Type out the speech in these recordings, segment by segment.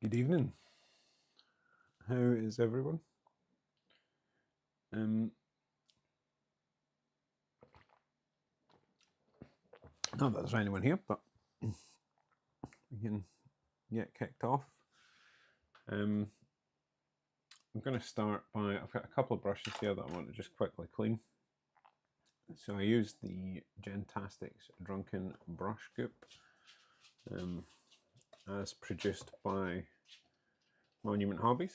Good evening. How is everyone? Not that there's anyone here, but we can get kicked off. I'm going to start by, I've got a couple of brushes here that I want to just quickly clean. So I use the Gentastics Drunken Brush Goop, as produced by Monument Hobbies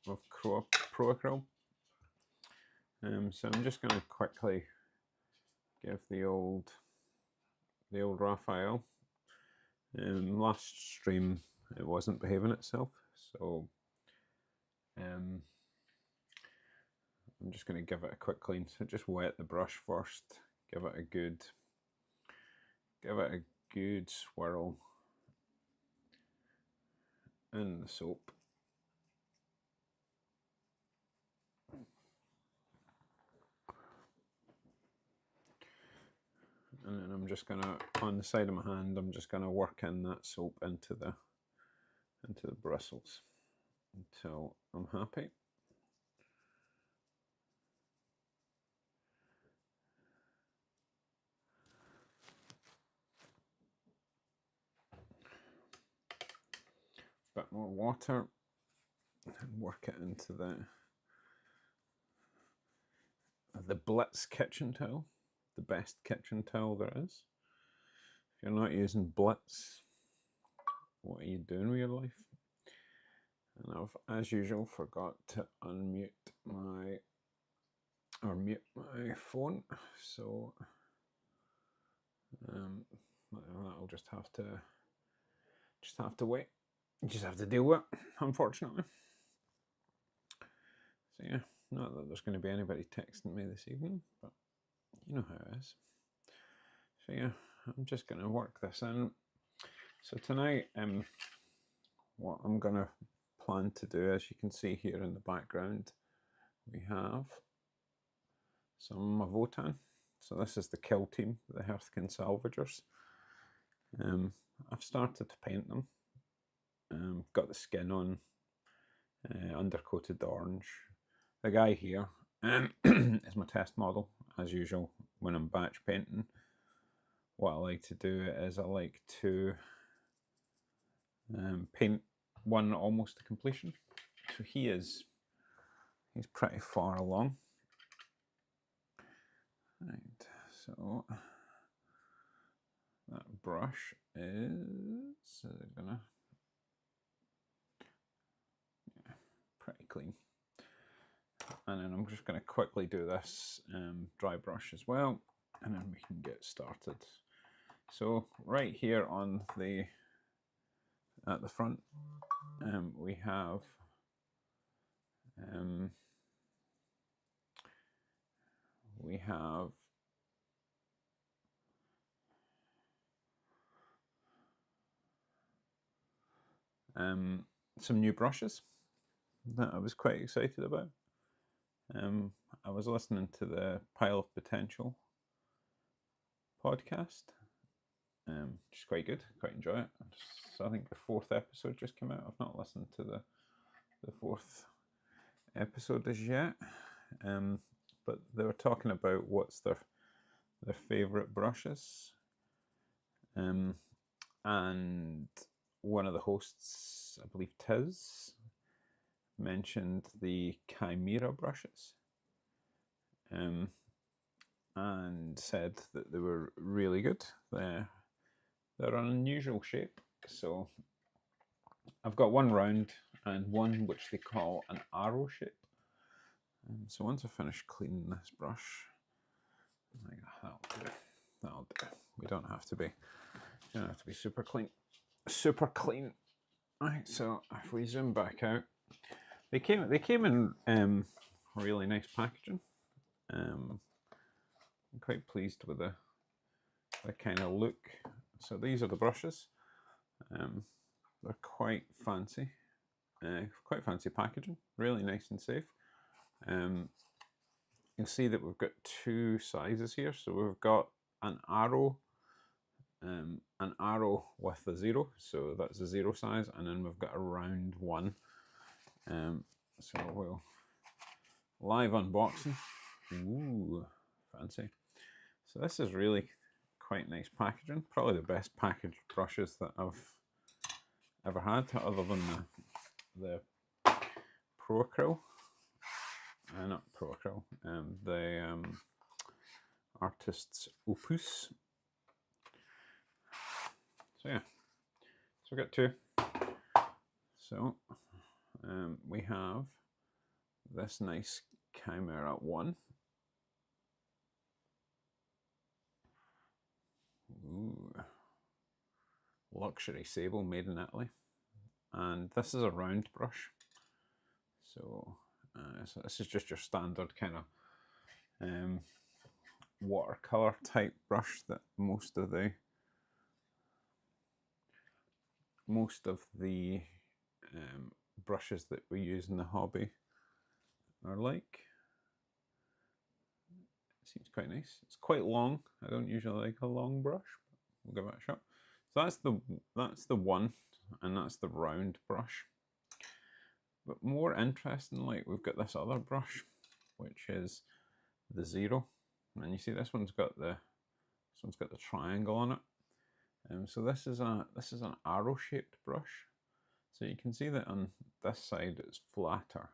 of Proacryl. So I'm just going to quickly give the old Raphael. Last stream it wasn't behaving itself, so I'm just going to give it a quick clean. So just wet the brush first, give it a good swirl in the soap. And then I'm just gonna, on the side of my hand, I'm just gonna work in that soap into the bristles until I'm happy. Bit more water and work it into the Blitz kitchen towel, the best kitchen towel there is. If you're not using Blitz, what are you doing with your life? And I've, as usual, forgot to mute my phone, so that'll just have to wait. You just have to deal with it, unfortunately. So yeah, not that there's going to be anybody texting me this evening, but you know how it is. So yeah, I'm just going to work this in. So tonight, what I'm going to plan to do, as you can see here in the background, we have some Votann. So this is the kill team, the Hearthkyn Salvagers. I've started to paint them. Got the skin on, undercoated orange. The guy here is my test model, as usual, when I'm batch painting. What I like to do is I like to paint one almost to completion. So he's pretty far along. Right, so that brush is gonna pretty clean. And then I'm just going to quickly do this dry brush as well, and then we can get started. So right here on at the front, we have some new brushes that I was quite excited about. I was listening to the Pile of Potential podcast, which is quite good, quite enjoy it. So I think the 4th episode just came out. I've not listened to the 4th episode as yet, but they were talking about what's their favourite brushes, and one of the hosts, I believe Tiz, mentioned the Kimera brushes, and said that they were really good. They're an unusual shape. So I've got one round and one which they call an arrow shape. So once I finish cleaning this brush, that'll do. We don't have to be super clean. Right, so if we zoom back out, they came in really nice packaging. I'm quite pleased with the kind of look. So these are the brushes. They're quite fancy packaging, really nice and safe. You'll see that we've got 2 sizes here. So we've got an arrow an arrow with a 0, so that's a 0 size, and then we've got a round 1. So we'll live unboxing. Ooh, fancy. So this is really quite nice packaging. Probably the best packaged brushes that I've ever had, other than the Pro Acryl. Not Pro Acryl, the Artist's Opus. So yeah, so we've got 2. So we have this nice Kimera 1. Ooh. Luxury sable made in Italy. And this is a round brush. So, so this is just your standard kind of watercolor type brush that most of the brushes that we use in the hobby are like. It seems quite nice. It's quite long. I don't usually like a long brush, but we'll give it a shot. So that's the 1, and that's the round brush. But more interestingly, we've got this other brush, which is the 0, and you see this one's got the triangle on it. So this is an arrow-shaped brush. So you can see that on this side it's flatter,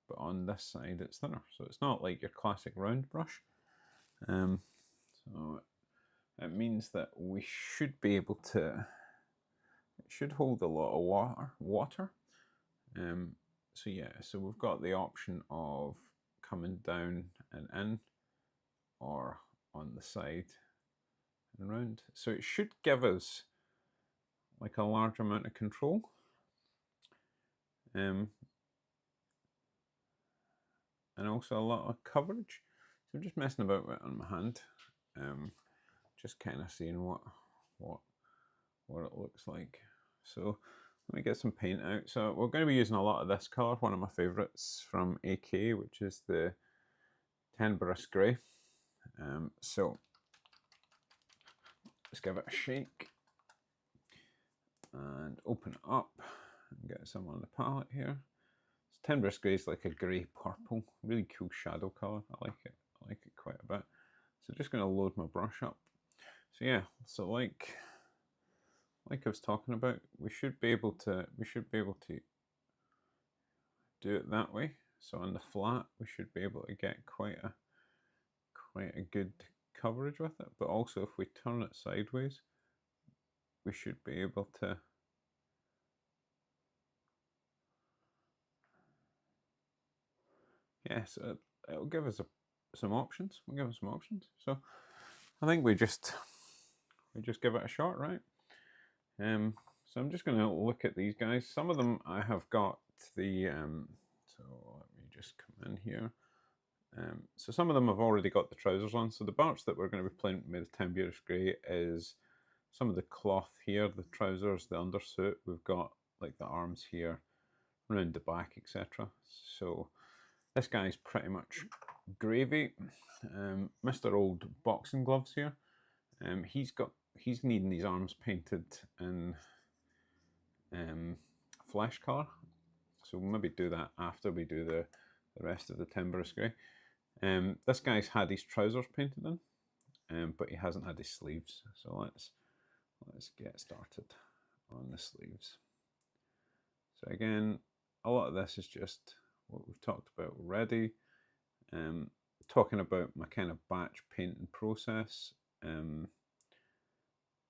but on this side it's thinner. So it's not like your classic round brush. So it means that we should be able to. It should hold a lot of water. So yeah, so we've got the option of coming down and in, or on the side and round. So it should give us like a large amount of control. And also a lot of coverage. So I'm just messing about with it on my hand, just kind of seeing what it looks like. So let me get some paint out. So we're going to be using a lot of this color, one of my favorites from AK, which is the Tenebris Grey. So let's give it a shake and open it up and get some on the palette here. Tenebris Grey is like a grey purple, really cool shadow color. I like it. I like it quite a bit. So just going to load my brush up. So yeah, so like I was talking about, we should be able to do it that way. So on the flat, we should be able to get quite a good coverage with it. But also, if we turn it sideways, we should be able to. Yeah, so it'll give us some options. We'll give us some options. So I think we just give it a shot, right? So I'm just going to look at these guys. Some of them I have got the. So let me just come in here. So some of them have already got the trousers on. So the parts that we're going to be playing with Tenebris Grey is some of the cloth here, the trousers, the undersuit. We've got like the arms here, around the back, etc. So this guy's pretty much gravy. Mr. Old Boxing Gloves here. He's needing these arms painted in flesh colour. So we'll maybe do that after we do the rest of the Tenebris Grey. This guy's had his trousers painted in, but he hasn't had his sleeves. So let's get started on the sleeves. So again, a lot of this is just what we've talked about already. Talking about my kind of batch painting process.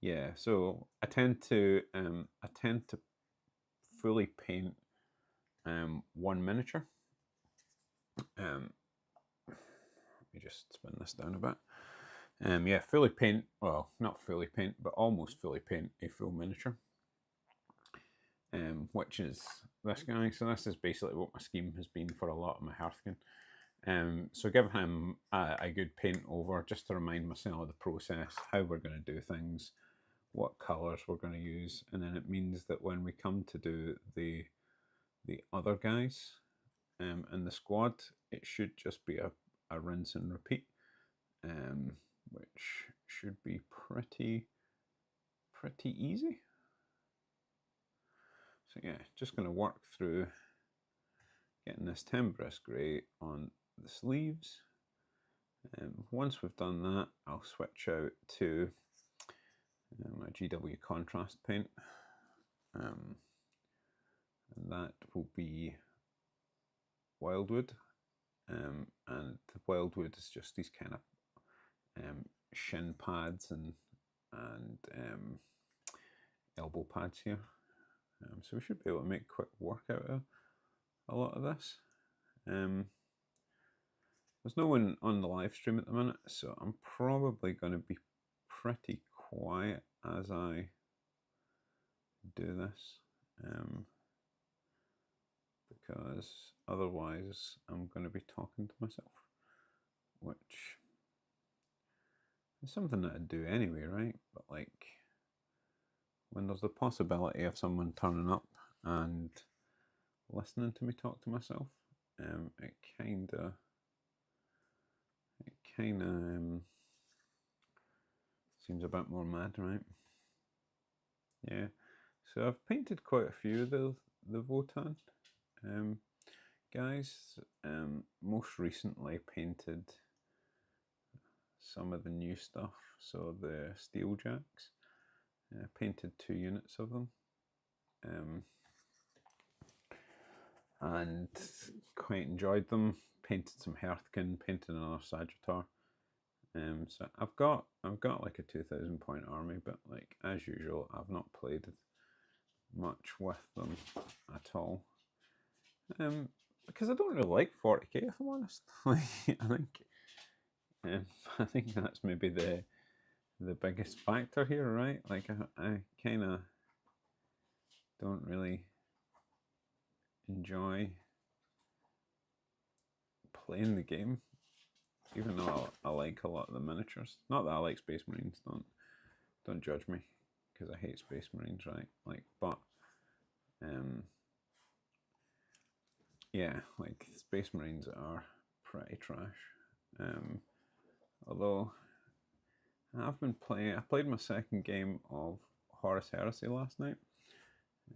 Yeah, so I tend to fully paint one miniature. Let me just spin this down a bit. Yeah, fully paint, well, not fully paint, but almost fully paint a full miniature. Which is this guy. So this is basically what my scheme has been for a lot of my Hearthkyn. So give him a good paint over just to remind myself of the process, how we're going to do things, what colours we're going to use, and then it means that when we come to do the other guys in the squad, it should just be a rinse and repeat, which should be pretty pretty easy. So yeah, just going to work through getting this Tembris Grey on the sleeves. Once we've done that, I'll switch out to my GW contrast paint, and that will be Wildwood, and Wildwood is just these kind of shin pads and elbow pads here. So we should be able to make quick work out of a lot of this. There's no one on the live stream at the minute, so I'm probably going to be pretty quiet as I do this, because otherwise I'm going to be talking to myself, which is something that I do anyway, right? But like, when there's the possibility of someone turning up and listening to me talk to myself, it kind of seems a bit more mad, right? Yeah, so I've painted quite a few of the Votann guys. Most recently painted some of the new stuff, so the Steeljacks. Painted 2 units of them, and quite enjoyed them. Painted some Hearthkyn, painted another Sagittar. So I've got like a 2,000 point army, but like as usual, I've not played much with them at all. Because I don't really like 40k, if I'm honest. Like, I think that's maybe the biggest factor here, right? Like I kind of don't really enjoy playing the game, even though I like a lot of the miniatures. Not that I like Space Marines, don't judge me, because I hate Space Marines, right? Like, but yeah, like Space Marines are pretty trash. Although I played my second game of Horus Heresy last night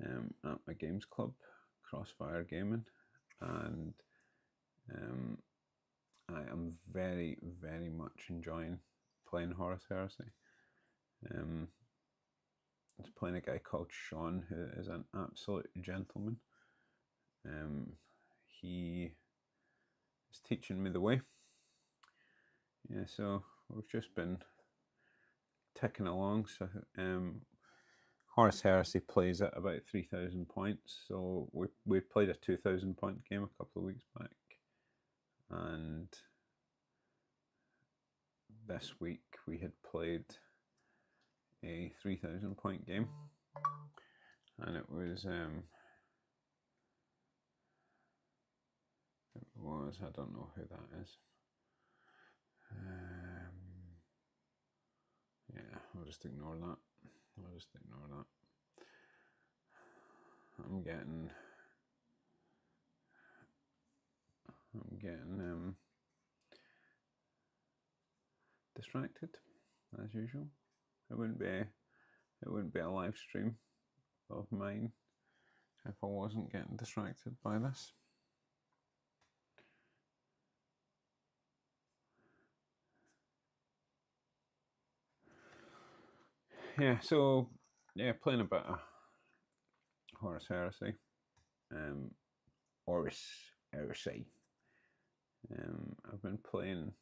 at my games club, Crossfire Gaming, and I am very, very much enjoying playing Horus Heresy. I was playing a guy called Sean, who is an absolute gentleman. He is teaching me the way. Yeah, so we've just been ticking along. So Horus Heresy plays at about 3,000 points. So we played a 2,000 point game a couple of weeks back, and this week we had played a 3,000 point game, and it was I don't know who that is. Yeah, I'll just ignore that. I'm getting distracted as usual. It wouldn't be a live stream of mine if I wasn't getting distracted by this. Yeah, so yeah, playing a bit of Horus Heresy, Horus Heresy. I've been playing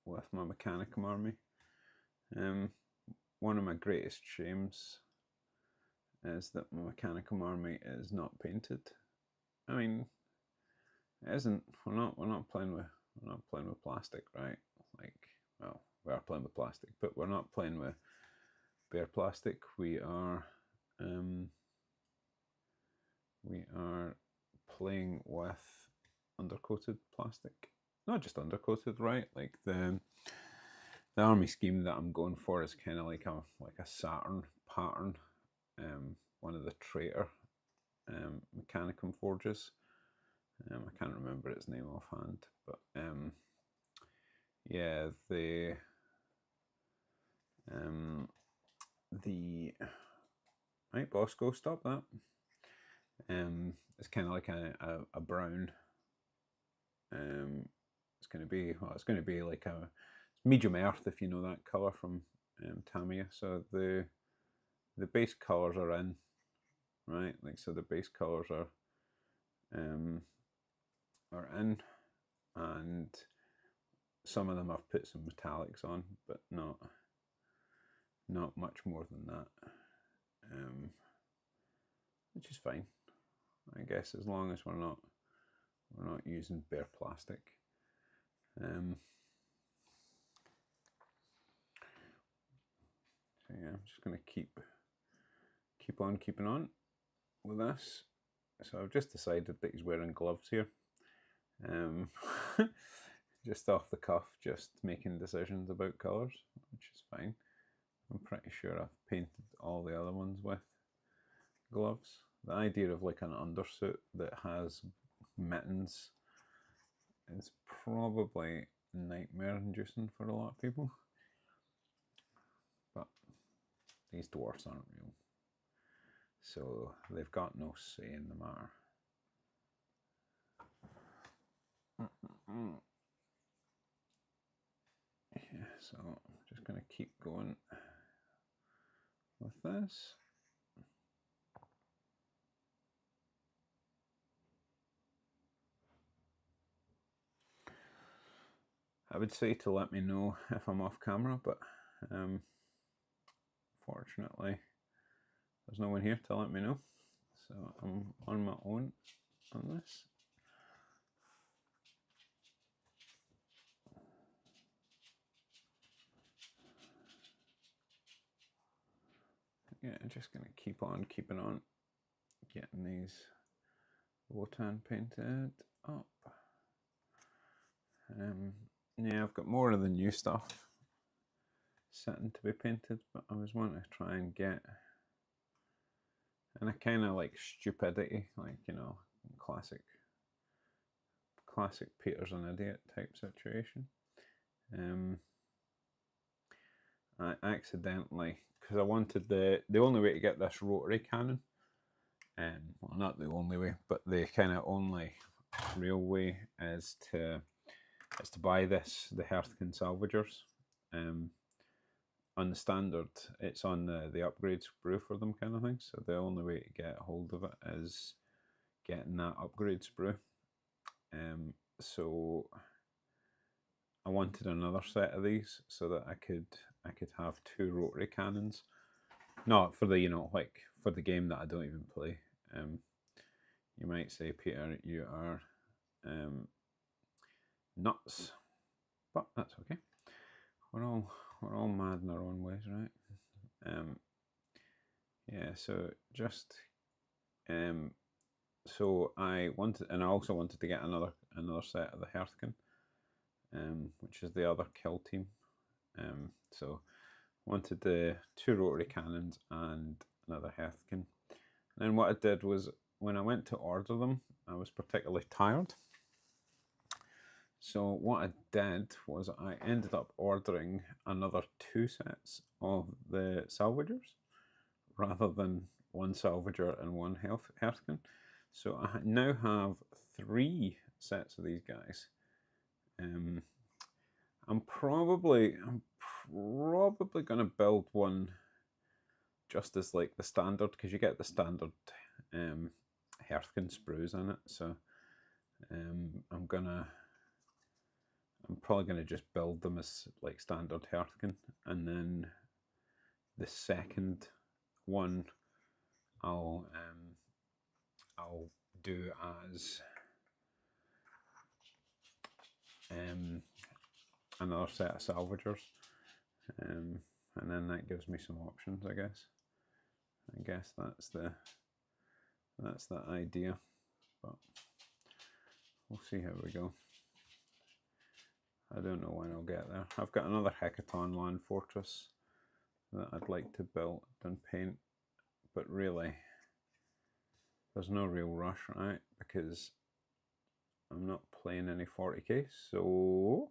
with my Mechanicum army. One of my greatest shames is that my Mechanicum army is not painted. I mean, it isn't. We're not playing with plastic, right? Like, well, we are playing with plastic, but we're not playing with bare plastic. We are playing with undercoated plastic. Not just undercoated, right? Like the army scheme that I'm going for is kind of like a Saturn pattern. One of the Traitor Mechanicum forges. I can't remember its name offhand, but yeah, the right, Bosco, stop that. It's kind of like a brown. It's going to be like a medium earth, if you know that color from Tamiya. So the base colors are in, right? Like, so the base colors are in, and some of them I've put some metallics on, but not much more than that, which is fine, I guess, as long as we're not using bare plastic. So yeah, I'm just going to keep on keeping on with this. So I've just decided that he's wearing gloves here. Just off the cuff, just making decisions about colours, which is fine. I'm pretty sure I've painted all the other ones with gloves. The idea of like an undersuit that has mittens is probably nightmare inducing for a lot of people. But these dwarfs aren't real, so they've got no say in the matter. Yeah, so I'm just going to keep going with this. I would say to let me know if I'm off camera, but fortunately there's no one here to let me know, so I'm on my own on this. Yeah, just going to keep on keeping on getting these Votann painted up. Yeah, I've got more of the new stuff sitting to be painted, but I was wanting to try and get, and I kind of like stupidity, like, you know, classic Peter's an idiot type situation. I accidentally, because I wanted the only way to get this rotary cannon, well, not the only way, but the kind of only real way is to buy this, the Hearthkyn Salvagers. On the standard, it's on the upgrade sprue for them, kind of thing. So the only way to get hold of it is getting that upgrade sprue. So I wanted another set of these so that I could have 2 rotary cannons. Not for the, you know, like for the game that I don't even play. You might say, Peter, you are nuts, but that's okay. We're all mad in our own ways, right? Yeah. So just so I wanted, and I also wanted to get another set of the Hearthkyn, which is the other kill team. So wanted the 2 rotary cannons and another Hearthkyn. And then what I did was, when I went to order them, I was particularly tired. So what I did was I ended up ordering another 2 sets of the Salvagers, rather than 1 Salvager and 1 Hearthkyn. So I now have 3 sets of these guys. I'm probably going to build one just as like the standard, because you get the standard Hearthkyn sprues in it. So I'm probably going to just build them as like standard Hearthkyn, and then the second one I'll do as another set of Salvagers, and then that gives me some options, I guess. I guess that's the idea, but we'll see how we go. I don't know when I'll get there. I've got another Hecaton Land Fortress that I'd like to build and paint, but really there's no real rush, right? Because I'm not playing any 40k, so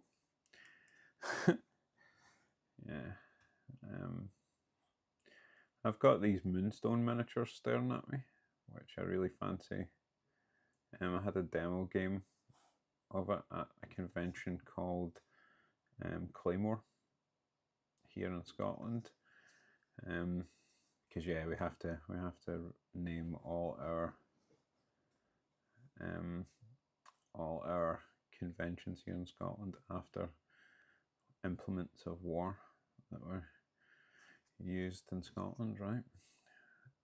yeah. I've got these Moonstone miniatures staring at me, which I really fancy. I had a demo game of it at a convention called Claymore here in Scotland. Because yeah, we have to name all our conventions here in Scotland after implements of war that were used in Scotland, right?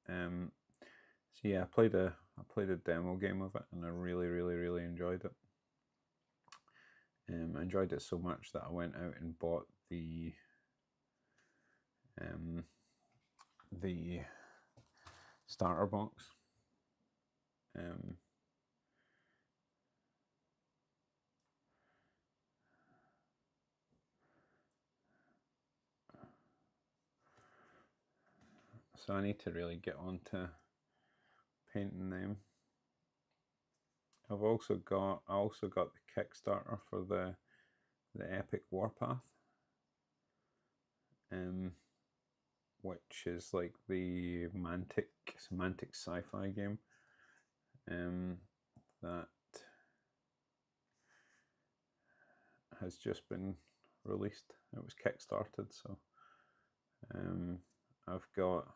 So yeah, I played a demo game of it, and I really enjoyed it. I enjoyed it so much that I went out and bought the starter box. So I need to really get on to painting them. I also got the Kickstarter for the Epic Warpath, which is like the semantic sci-fi game that has just been released. It was kickstarted, so I've got,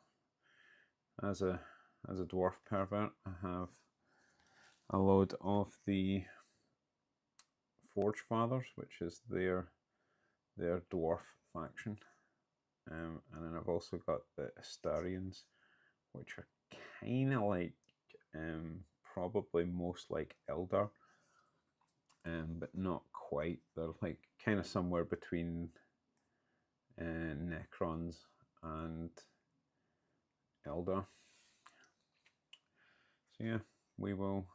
as a dwarf pervert, I have a load of the Forge Fathers, which is their dwarf faction, and then I've also got the Astarians, which are kind of like probably most like Eldar, but not quite. They're like kind of somewhere between Necrons and Eldar. So yeah, we will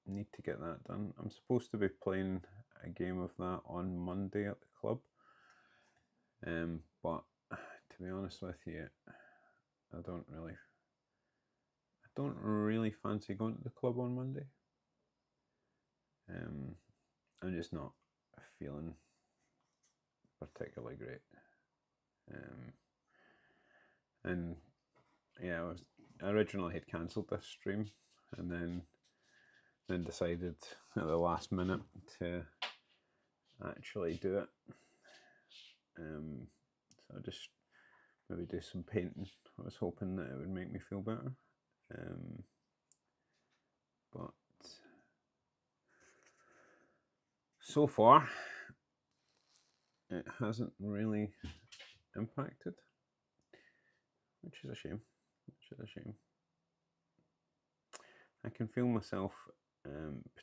need to get that done. I'm supposed to be playing a game of that on Monday at the club, but to be honest with you, I don't really fancy going to the club on Monday. I'm just not feeling particularly great. And yeah, I originally had cancelled this stream, and then decided at the last minute to actually do it. So I just maybe do some painting. I was hoping that it would make me feel better, but so far it hasn't really impacted, which is a shame. I can feel myself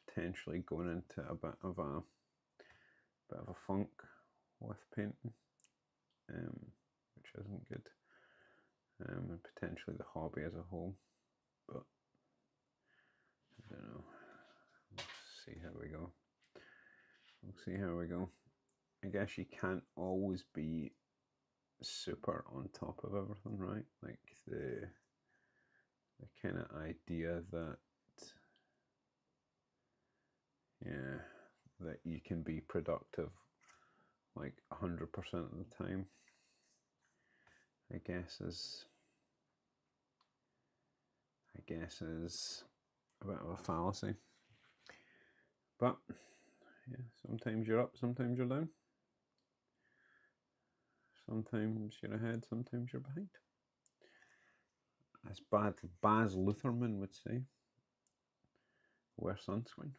potentially going into a bit of a funk with painting, which isn't good, and potentially the hobby as a whole. But I don't know. We'll see how we go. I guess you can't always be super on top of everything, right? Like the kind of idea that that you can be productive like 100% of the time, I guess is a bit of a fallacy. But yeah, sometimes you're up, sometimes you're down. Sometimes you're ahead, sometimes you're behind. As Baz Luhrmann would say, wear sunscreen.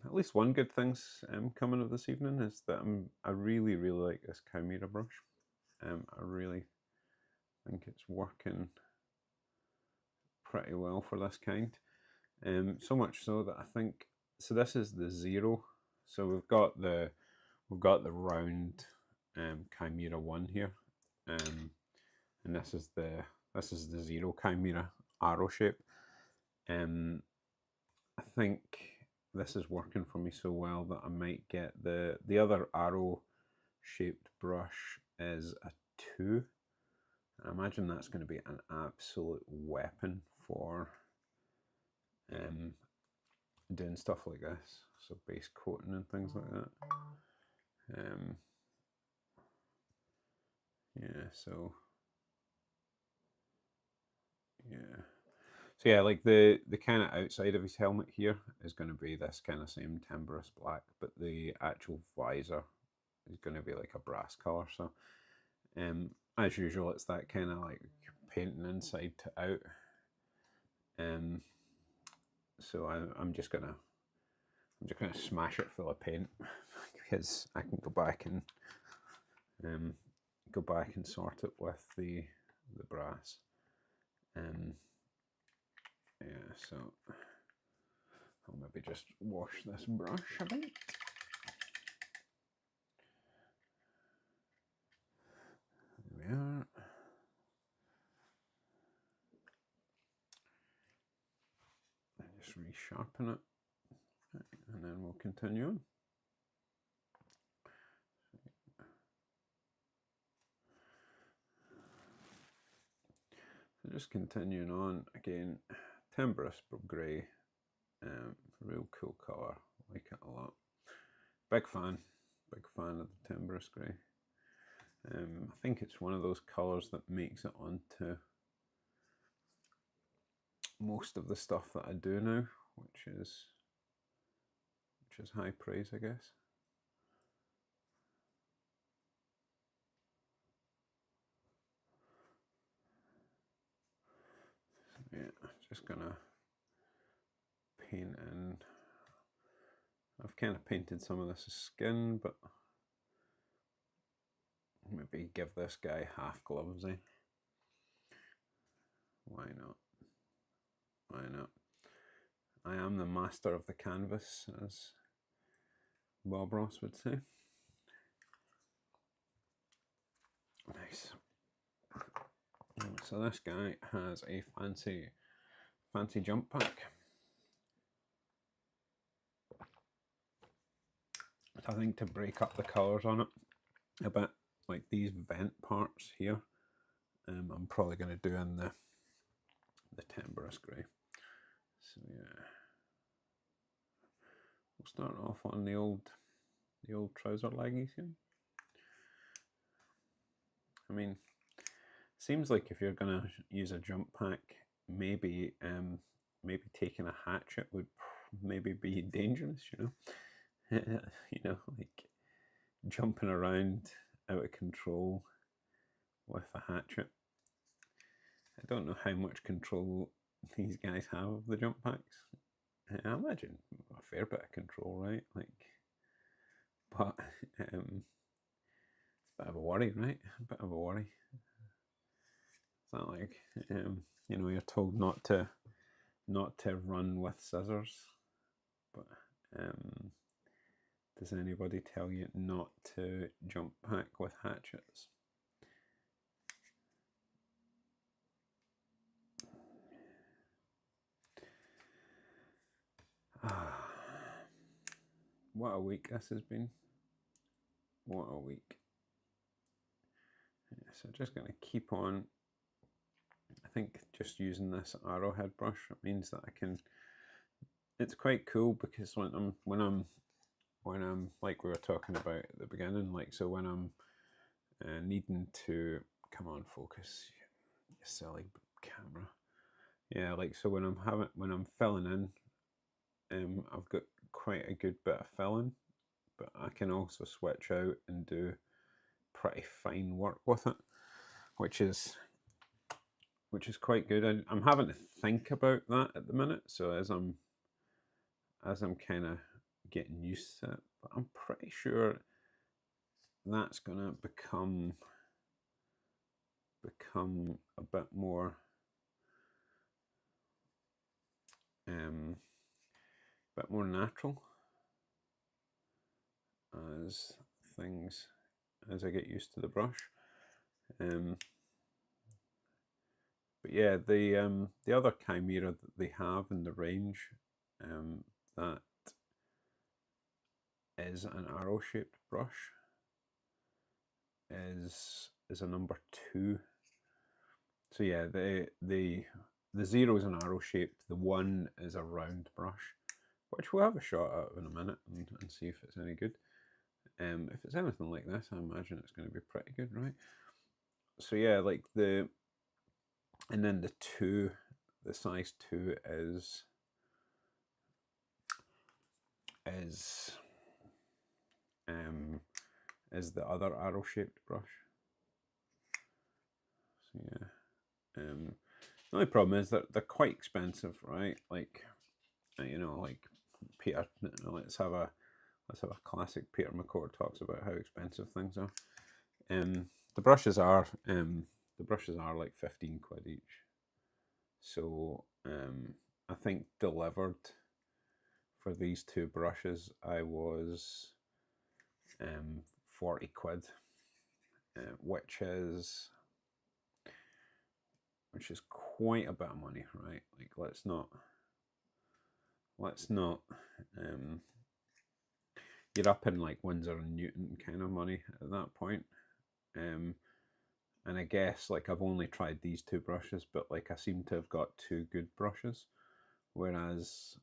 At least one good thing's coming up this evening is that I really like this Kimera brush. I really think it's working pretty well for this kind. So much so that I think, so this is the 0. So we've got the round Kimera 1 here, and this is the 0 Kimera arrow shape. I think this is working for me so well that I might get the other arrow shaped brush is a 2. I imagine that's going to be an absolute weapon for doing stuff like this, so base coating and things like that. Yeah, so yeah. So yeah, like the kind of outside of his helmet here is going to be this kind of same timbrous black, but the actual visor is going to be like a brass color. So as usual, it's that kind of like painting inside to out. So I'm just gonna smash it full of paint because I can go back and sort it with the brass. Yeah, so I'll maybe just wash this brush a bit. There we are. And just resharpen it, and then we'll continue on. So just continuing on again, timbrous grey, real cool colour, like it a lot. Big fan of the timbrous grey. I think it's one of those colours that makes it onto most of the stuff that I do now, which is high praise, I guess. So yeah, just gonna paint in. I've kind of painted some of this as skin, but maybe give this guy half gloves, eh? Why not? Why not? I am the master of the canvas, as Bob Ross would say. Nice. So this guy has a fancy jump pack. I think to break up the colours on it a bit, like these vent parts here, I'm probably going to do in the timbrous grey. So yeah, we'll start off on the old trouser leggies here. I mean, seems like if you're going to use a jump pack, maybe taking a hatchet would maybe be dangerous, you know. You know, like jumping around out of control with a hatchet. I don't know how much control these guys have of the jump packs. I imagine a fair bit of control, right? Like, but it's a bit of a worry, right? A bit of a worry. It's not like you know, you're told not to run with scissors, but does anybody tell you not to jump pack with hatchets? What a week this has been. What a week. Yeah, so just going to keep on. I think just using this arrowhead brush, it means that I can. It's quite cool because when I'm like we were talking about at the beginning, like so when I'm needing to come on focus, you silly camera. Yeah, like so when I'm filling in, I've got quite a good bit of filling, but I can also switch out and do pretty fine work with it, which is quite good. I'm having to think about that at the minute, so as I'm kind of getting used to it, but I'm pretty sure that's gonna become a bit more natural as I get used to the brush. But yeah, the other Kimera that they have in the range, that is an arrow-shaped brush, is a number 2. So yeah, the 0 is an arrow-shaped. The 1 is a round brush. which we'll have a shot at in a minute and see if it's any good. If it's anything like this, I imagine it's going to be pretty good, right? So yeah, like and then the size 2 is the other arrow-shaped brush. So yeah, the only problem is that they're quite expensive, right? Like, you know, like Peter. Let's have a classic Peter McCord talks about how expensive things are. The brushes are like 15 quid each. So I think delivered for these 2 brushes, I was 40 quid, which is quite a bit of money, right? Like, let's not you're up in like Winsor and Newton kind of money at that point. And I guess like I've only tried these 2 brushes, but like I seem to have got 2 good brushes, whereas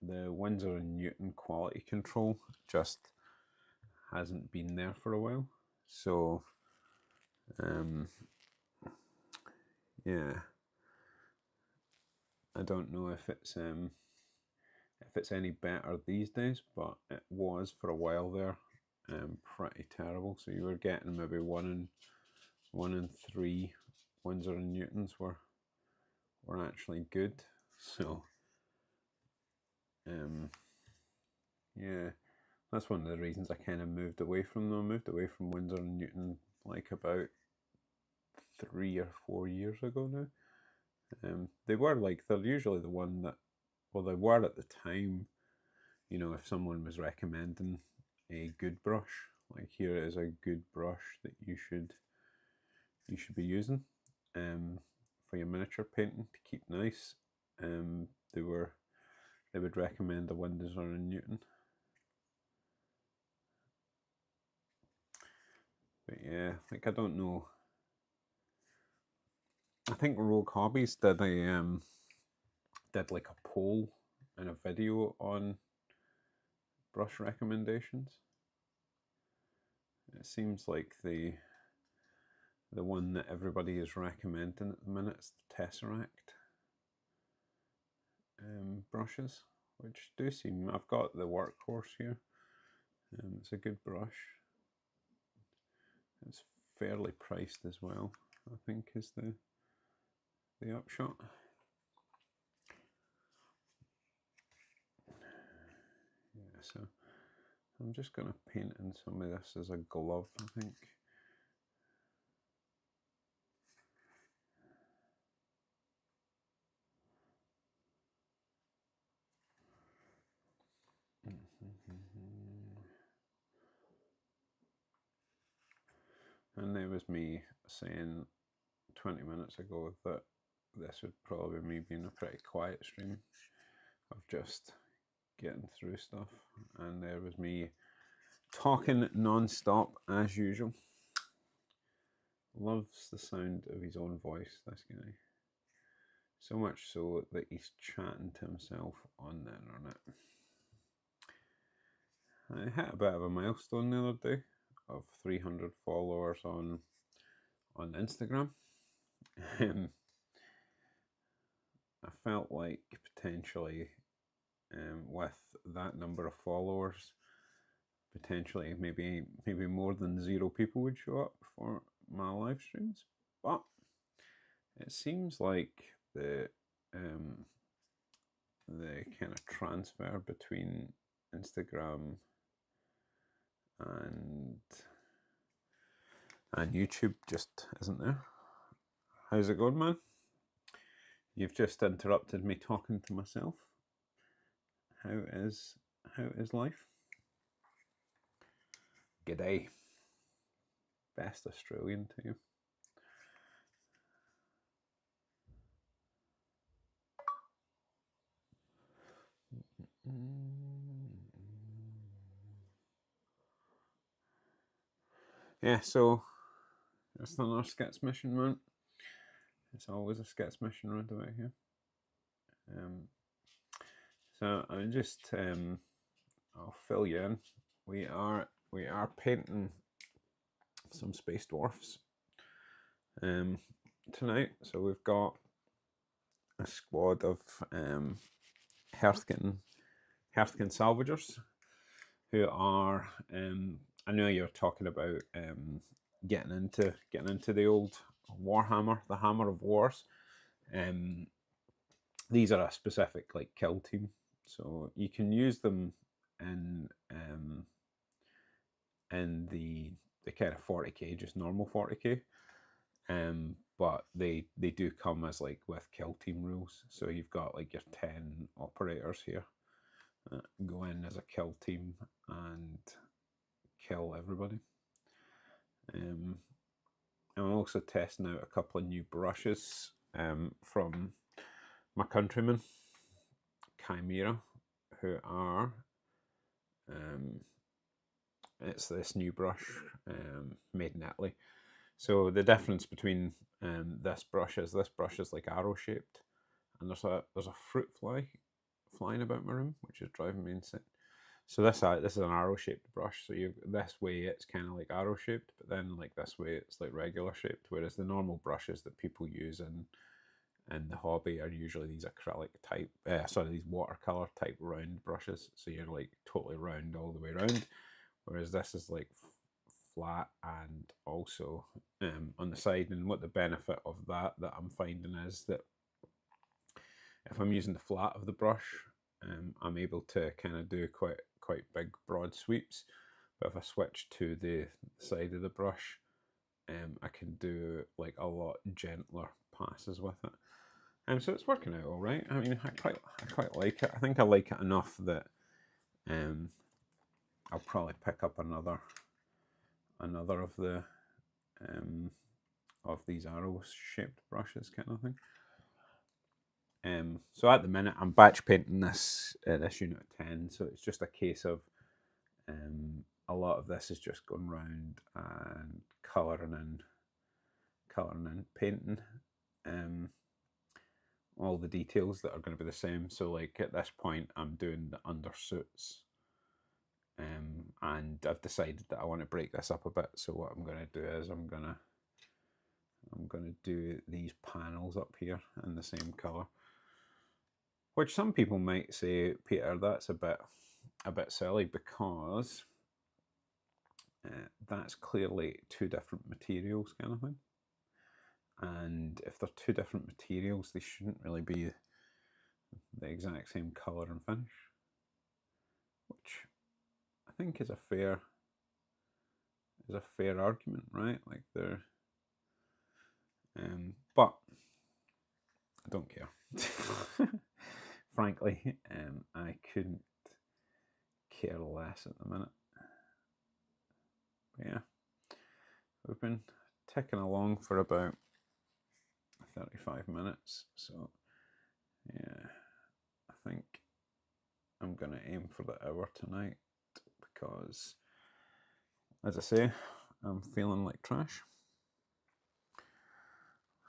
the Winsor and Newton quality control just hasn't been there for a while. So yeah, I don't know if it's any better these days, but it was for a while there pretty terrible. So you were getting maybe 1 in 3 Winsor and Newtons were actually good. So yeah, that's one of the reasons I kind of moved away from them. I moved away from Winsor and Newton like about 3 or 4 years ago now. They were like, they're usually the one that, well, they were at the time, you know, if someone was recommending a good brush, like here is a good brush that you should be using for your miniature painting to keep nice. They would recommend the Winsor and Newton. But yeah, like I don't know. I think Rogue Hobbies did like a poll and a video on brush recommendations. It seems like the one that everybody is recommending at the minute is the Tesseract brushes, which do seem, I've got the Workhorse here. It's a good brush. It's fairly priced as well, I think, is the upshot. Yeah, so I'm just going to paint in some of this as a glove, I think. And there was me saying 20 minutes ago that this would probably be me being a pretty quiet stream of just getting through stuff, and there was me talking non-stop as usual. Loves the sound of his own voice, this guy. So much so that he's chatting to himself on the internet. I hit a bit of a milestone the other day of 300 followers on Instagram. I felt like potentially with that number of followers, potentially maybe more than 0 people would show up for my live streams, but it seems like the kind of transfer between Instagram and YouTube just isn't there. How's it going, man? You've just interrupted me talking to myself. How is life? G'day. Best Australian to you. Yeah, so it's another sketch mission, man. It's always a sketch mission round about here. So I'm just I'll fill you in. We are painting some space dwarfs tonight. So we've got a squad of Hearthkyn Salvagers, who are I know you're talking about getting into the old Warhammer, the Hammer of Wars. These are a specific like kill team, so you can use them in the kind of 40k, just normal 40k. But they do come as like with kill team rules. So you've got like your 10 operators here go in as a kill team and kill everybody. I'm also testing out a couple of new brushes from my countrymen, Kimera, who are it's this new brush made in Italy. So the difference between this brush is like arrow shaped, and there's a fruit fly flying about my room, which is driving me insane. So this is an arrow shaped brush. So this way it's kind of like arrow shaped, but then like this way it's like regular shaped. Whereas the normal brushes that people use in the hobby are usually these acrylic type, these watercolor type round brushes. So you're like totally round all the way around. Whereas this is like flat and also on the side. And what the benefit of that I'm finding is that if I'm using the flat of the brush, I'm able to kind of do quite big broad sweeps. But if I switch to the side of the brush, I can do like a lot gentler passes with it. So it's working out all right. I mean, I quite like it. I think I like it enough that I'll probably pick up another of the of these arrow shaped brushes kind of thing. So at the minute I'm batch painting this unit of 10, so it's just a case of a lot of this is just going round and colouring in, painting all the details that are going to be the same. So like at this point I'm doing the undersuits, and I've decided that I want to break this up a bit. So what I'm going to do is I'm going to do these panels up here in the same colour, which some people might say, Peter, that's a bit silly, because that's clearly two different materials kind of thing. And if they're two different materials, they shouldn't really be the exact same colour and finish, which I think is a fair argument, right? Like they're but I don't care. Frankly, I couldn't care less at the minute. But yeah, we've been ticking along for about 35 minutes, so yeah, I think I'm gonna aim for the hour tonight, because as I say, I'm feeling like trash.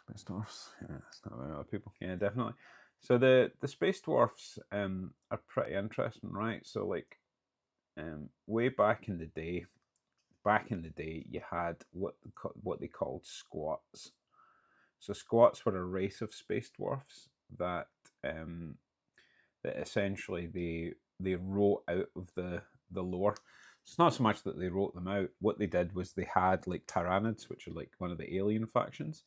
Space dwarfs, yeah, it's not about other people. Yeah, definitely. So the space dwarfs are pretty interesting, right? So like way back in the day, you had what they called squats. So squats were a race of space dwarfs that essentially they wrote out of the lore. It's not so much that they wrote them out. What they did was they had like Tyranids, which are like one of the alien factions,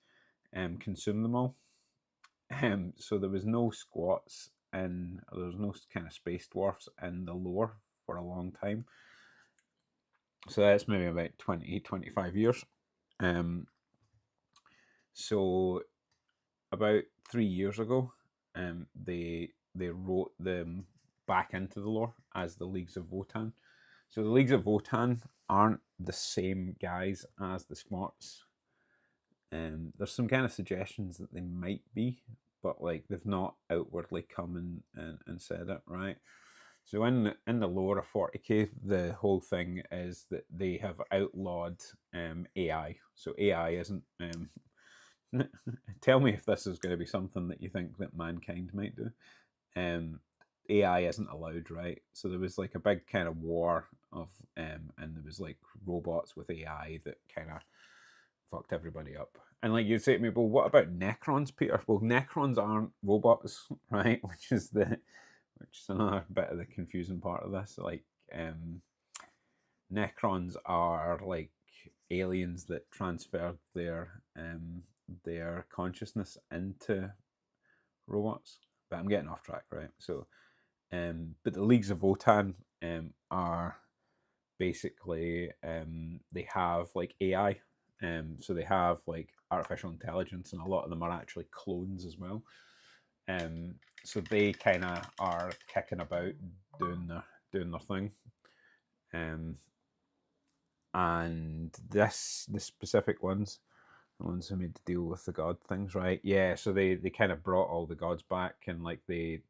consume them all. So there was no squats and there was no kind of space dwarfs in the lore for a long time. So that's maybe about 20-25 years. So about 3 years ago, they wrote them back into the lore as the Leagues of Votann. So the Leagues of Votann aren't the same guys as the squats. There's some kind of suggestions that they might be, but like they've not outwardly come and said it, right? So in the lore of 40k, the whole thing is that they have outlawed AI. So AI isn't. Tell me if this is going to be something that you think that mankind might do. AI isn't allowed, right? So there was like a big kind of war of, and there was like robots with AI that kind of fucked everybody up. And like you'd say to me, well, what about Necrons, Peter? Well, Necrons aren't robots, right? Which is another bit of the confusing part of this. Like, Necrons are like aliens that transferred their consciousness into robots. But I'm getting off track, right? So, but the Leagues of Votann are basically they have like AI. So they have like artificial intelligence, and a lot of them are actually clones as well. So they kind of are kicking about doing their thing. And the specific ones, the ones who made the deal with the god things, right? Yeah, so they kind of brought all the gods back, and like they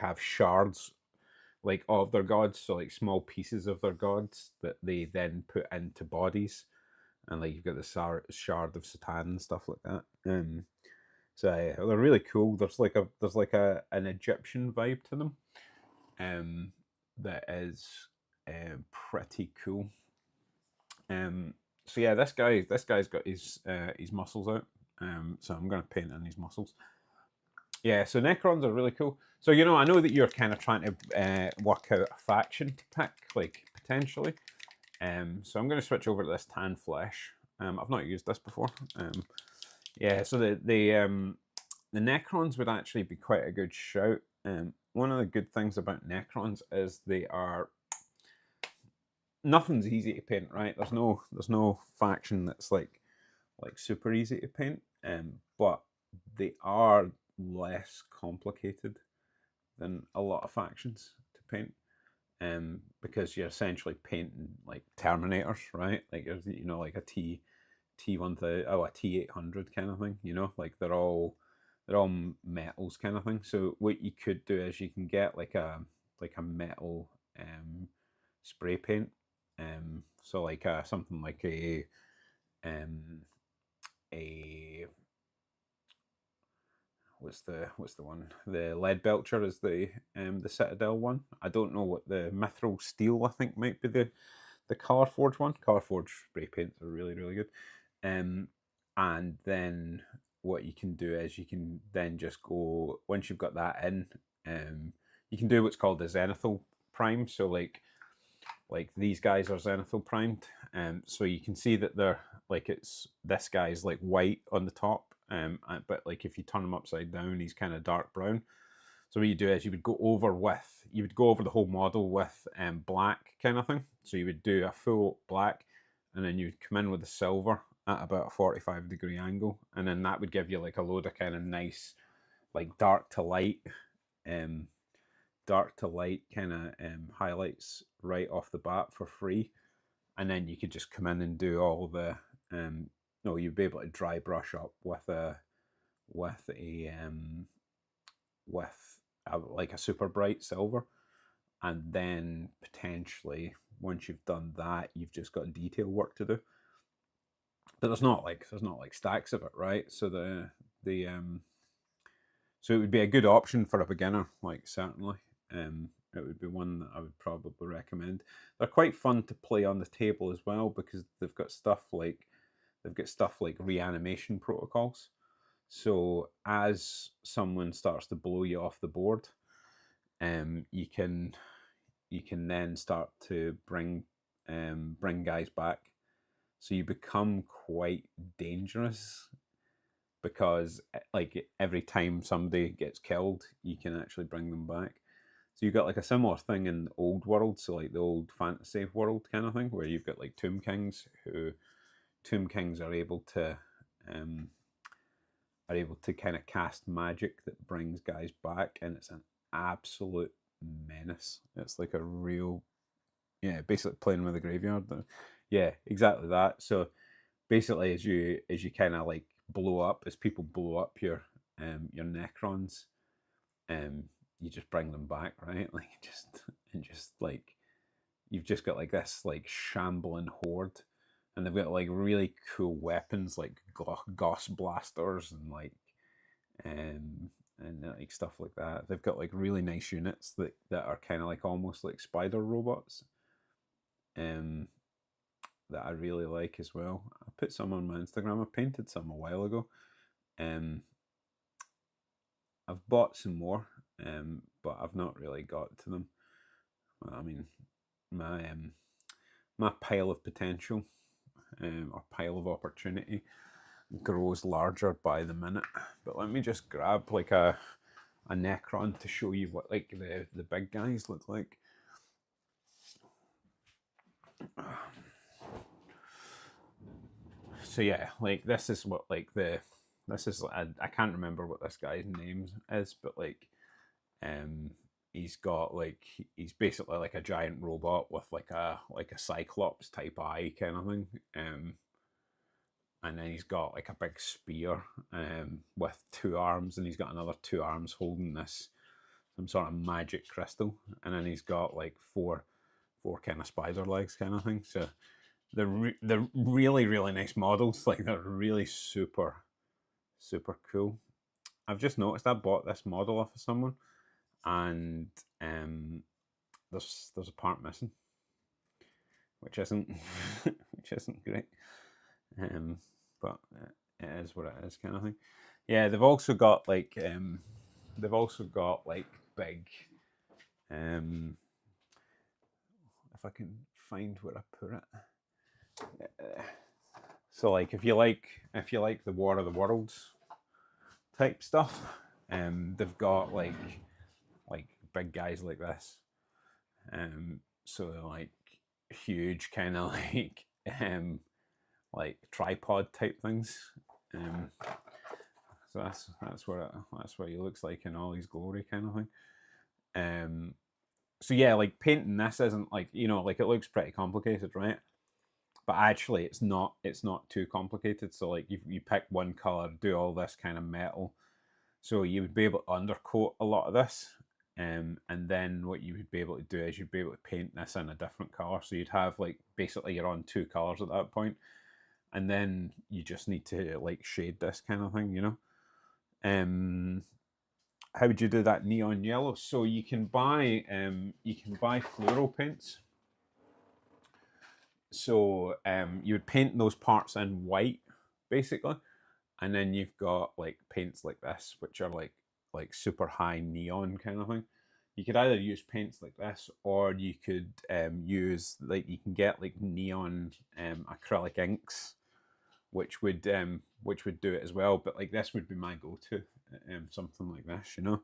have shards like of their gods, so like small pieces of their gods that they then put into bodies, and like you've got the shard of Satan and stuff like that. So they're really cool. There's like an Egyptian vibe to them, that is pretty cool. So yeah, this guy's got his muscles out. So I'm gonna paint in his muscles. Yeah, so Necrons are really cool. So I know that you're kind of trying to work out a faction to pick, like potentially. So I'm going to switch over to this tan flesh. I've not used this before. Yeah, so the Necrons would actually be quite a good shout. One of the good things about Necrons is nothing's easy to paint, right? There's no faction that's like super easy to paint. But they are less complicated than a lot of factions to paint. Because you're essentially painting like Terminators, right? Like there's like a T1000, a T800 kind of thing. Like they're all metals kind of thing. So what you could do is you can get like a metal spray paint. So like something like a what's the one? The Lead Belcher is the Citadel one. I don't know what the Mithril Steel, I think, might be the Colorforge one. Colorforge spray paints are really, really good. And then what you can do is you can then just go, once you've got that in, you can do what's called the Zenithal Prime. So like these guys are Zenithal primed. So you can see that they're like, this guy's like white on the top. But like if you turn him upside down, he's kind of dark brown. So what you do is you would go over the whole model with black kind of thing. So you would do a full black, and then you would come in with the silver at about a 45-degree angle, and then that would give you like a load of kind of nice like dark to light kind of highlights right off the bat for free. And then you could just come in and do all the you'd be able to dry brush up with a super bright silver, and then potentially once you've done that, you've just got detail work to do. But there's not like stacks of it, right? So so it would be a good option for a beginner, like certainly. It would be one that I would probably recommend. They're quite fun to play on the table as well, because they've got stuff like reanimation protocols. So as someone starts to blow you off the board, you can then start to bring guys back. So you become quite dangerous, because like every time somebody gets killed, you can actually bring them back. So you've got like a similar thing in the old world, so like the old fantasy world kind of thing, where you've got like Tomb Kings are able to kind of cast magic that brings guys back, and it's an absolute menace. It's like a real, basically playing with the graveyard. Yeah, exactly that. So basically, as you kind of like as people blow up your Necrons, you just bring them back, right? Like just like you've just got like this like shambling horde, and they've got like really cool weapons like Gauss blasters and like and like stuff like that. They've got like really nice units that are kind of like almost like spider robots, that I really like as well. I put some on my Instagram. I painted some a while ago. I've bought some more, but I've not really got to them. I mean, my pile of potential, or pile of opportunity, grows larger by the minute. But let me just grab like a Necron to show you what like the big guys look like. So yeah, like this is what like this is I can't remember what this guy's name is, but like he's got like he's basically like a giant robot with like a cyclops type eye kind of thing. And then he's got like a big spear with 2 arms, and he's got another 2 arms holding this some sort of magic crystal, and then he's got like four kind of spider legs kind of thing. So they're really nice models. Like they're really super cool. I've just noticed I bought this model off of someone, and there's a part missing, which isn't which isn't great. But it is what it is, kind of thing. Yeah, they've also got like big. If I can find where I put it. So like if you like the War of the Worlds type stuff, they've got like big guys like this. So they're like huge kind of like tripod type things. So that's what he looks like in all his glory, kind of thing. So yeah, like painting this isn't like, you know, like it looks pretty complicated, right? But actually it's not too complicated. So like you pick one color, do all this kind of metal, so you would be able to undercoat a lot of this. And then what you would be able to do is you'd be able to paint this in a different color. So you'd have like basically you're on 2 colors at that point, and then you just need to like shade this kind of thing, you know. How would you do that neon yellow? So you can buy fluoro paints. So you would paint those parts in white, basically, and then you've got like paints like this, which are like super high neon kind of thing. You could either use paints like this, or you could use like you can get like neon acrylic inks, which would do it as well. But like this would be my go-to, something like this, you know.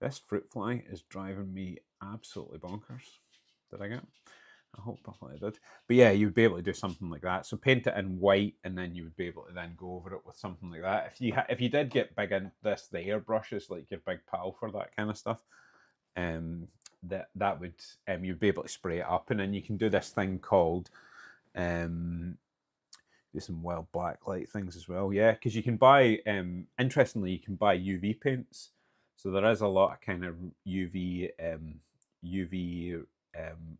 This fruit fly is driving me absolutely bonkers. Did I get? I hope I did. But yeah, you'd be able to do something like that. So paint it in white, and then you would be able to then go over it with something like that. If you did get big in this, the airbrush is like your big pal for that kind of stuff. That would you'd be able to spray it up, and then you can do this thing called do some wild black light things as well. Yeah, because you can buy interestingly, you can buy UV paints. So there is a lot of kind of UV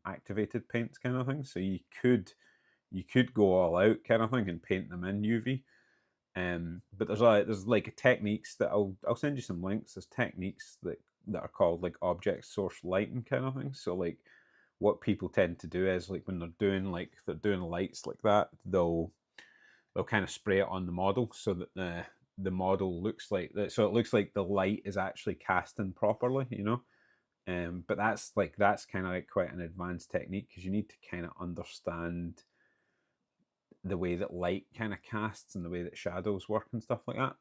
activated paints kind of thing. So you could go all out kind of thing and paint them in UV. But there's like techniques that I'll send you some links. There's techniques that are called like object source lighting kind of thing. So like what people tend to do is like when they're doing lights like that, they'll kind of spray it on the model so that the model looks like that. So it looks like the light is actually casting properly, you know. But that's kind of like quite an advanced technique, because you need to kind of understand the way that light kind of casts and the way that shadows work and stuff like that.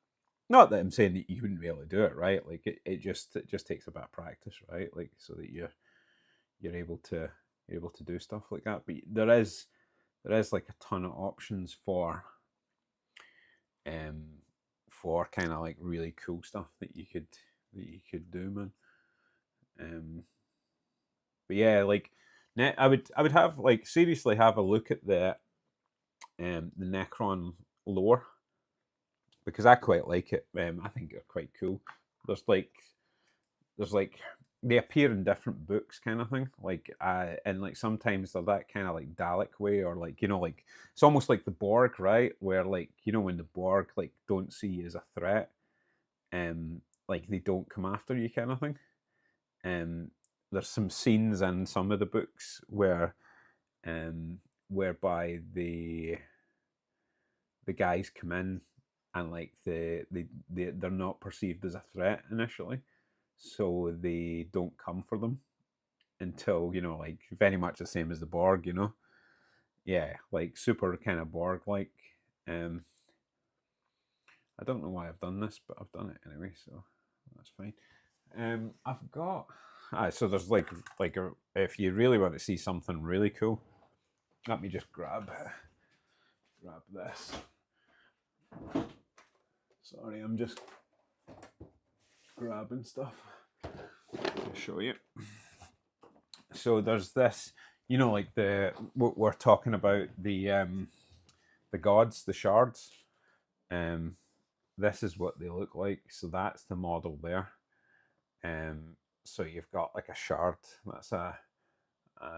Not that I'm saying that you wouldn't be able to do it, right? Like it just takes a bit of practice, right? Like so that you're able to do stuff like that. But there is like a ton of options for kind of like really cool stuff that you could do, man. But yeah, like I would have like seriously have a look at the Necron lore, because I quite like it. I think they're quite cool. There's like they appear in different books kind of thing, like and like sometimes they're that kind of like Dalek way, or like, you know, like it's almost like the Borg, right, where like, you know, when the Borg like don't see you as a threat, like they don't come after you, kind of thing. There's some scenes in some of the books where, whereby the guys come in and like they're not perceived as a threat initially, so they don't come for them until, you know, like very much the same as the Borg, you know. Yeah, like super kind of Borg like. I don't know why I've done this, but I've done it anyway, so that's fine. I've got so there's like if you really want to see something really cool, let me just grab this. Sorry, I'm just grabbing stuff to show you. So there's this, you know, like we're talking about the gods, the shards. This is what they look like. So that's the model there. So you've got like a shard. That's a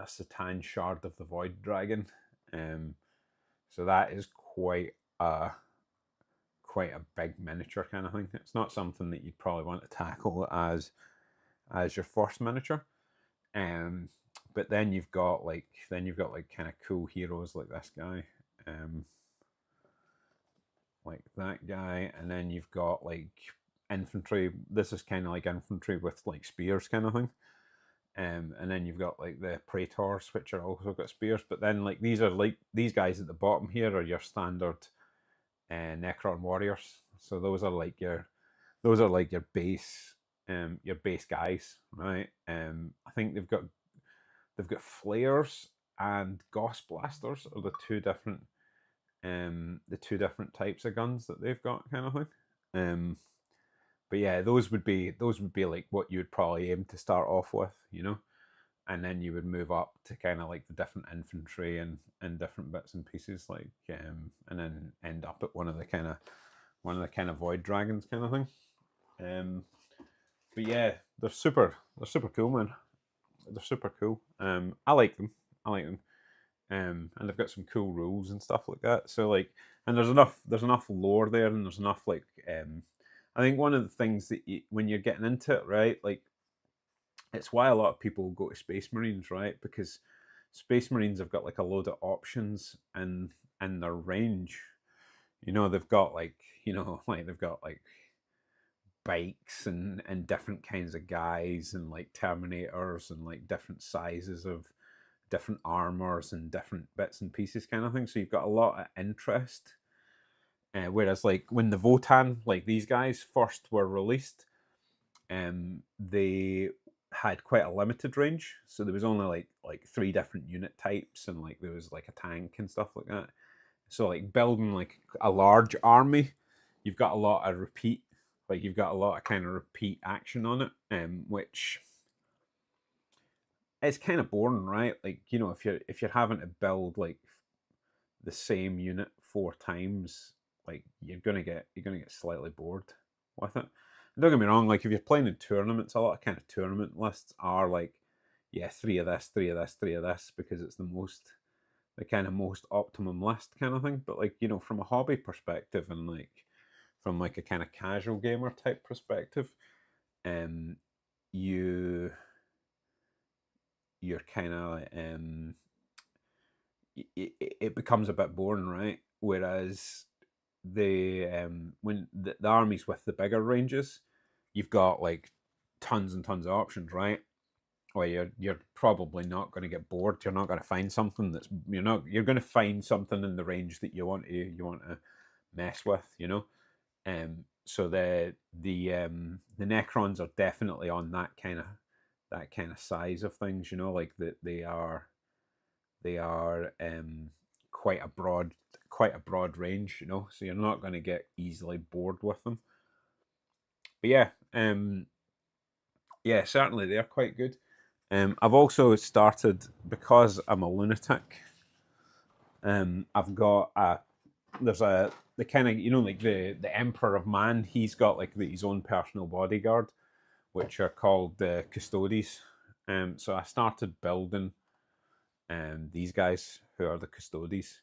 Satan shard of the Void Dragon. So that is quite a big miniature kind of thing. It's not something that you'd probably want to tackle as your first miniature. But then you've got like kind of cool heroes like this guy, like that guy, and then you've got like infantry. This is kind of like infantry with like spears kind of thing. And then you've got like the praetors, which are also got spears. But then like these guys at the bottom here are your standard Necron warriors. So those are like your base guys, right? I think they've got flares and gauss blasters are the two different types of guns that they've got, kind of thing. But yeah, those would be like what you would probably aim to start off with, you know, and then you would move up to kind of like the different infantry and different bits and pieces, like and then end up at one of the kind of void dragons kind of thing. But yeah, they're super cool, man. They're super cool. I like them. And they've got some cool rules and stuff like that. So like, and there's enough lore there, and there's enough like. I think one of the things that when you're getting into it, right, like, it's why a lot of people go to Space Marines, right? Because Space Marines have got like a load of options in their range. You know, they've got like, you know, like they've got like bikes and different kinds of guys and like Terminators and like different sizes of different armors and different bits and pieces kind of thing. So you've got a lot of interest. Whereas like when the Votann, like these guys first were released, they had quite a limited range. So there was only like 3 different unit types, and like there was like a tank and stuff like that. So like building like a large army, you've got a lot of repeat. Like you've got a lot of kind of repeat action on it, which it's kind of boring, right? Like, you know, if you're having to build like the same unit 4 times, like you're gonna get slightly bored with it. And don't get me wrong, like if you're playing in tournaments, a lot of kind of tournament lists are like, yeah, 3 of this, 3 of this, 3 of this, because it's the kind of most optimum list kind of thing. But like, you know, from a hobby perspective and like from like a kind of casual gamer type perspective, you're kind of it becomes a bit boring, right? Whereas when the armies with the bigger ranges, you've got like tons and tons of options, right? Where you're probably not going to get bored. You're not going to find something you're going to find something in the range that you want to mess with, you know. So the Necrons are definitely on that kind of size of things, you know, like that they are quite a broad range, you know, so you're not going to get easily bored with them. But yeah, certainly they're quite good. I've also started, because I'm a lunatic, I've got the kind of, you know, like the Emperor of Man. He's got like his own personal bodyguard, which are called the Custodes. So I started building these guys who are the Custodes.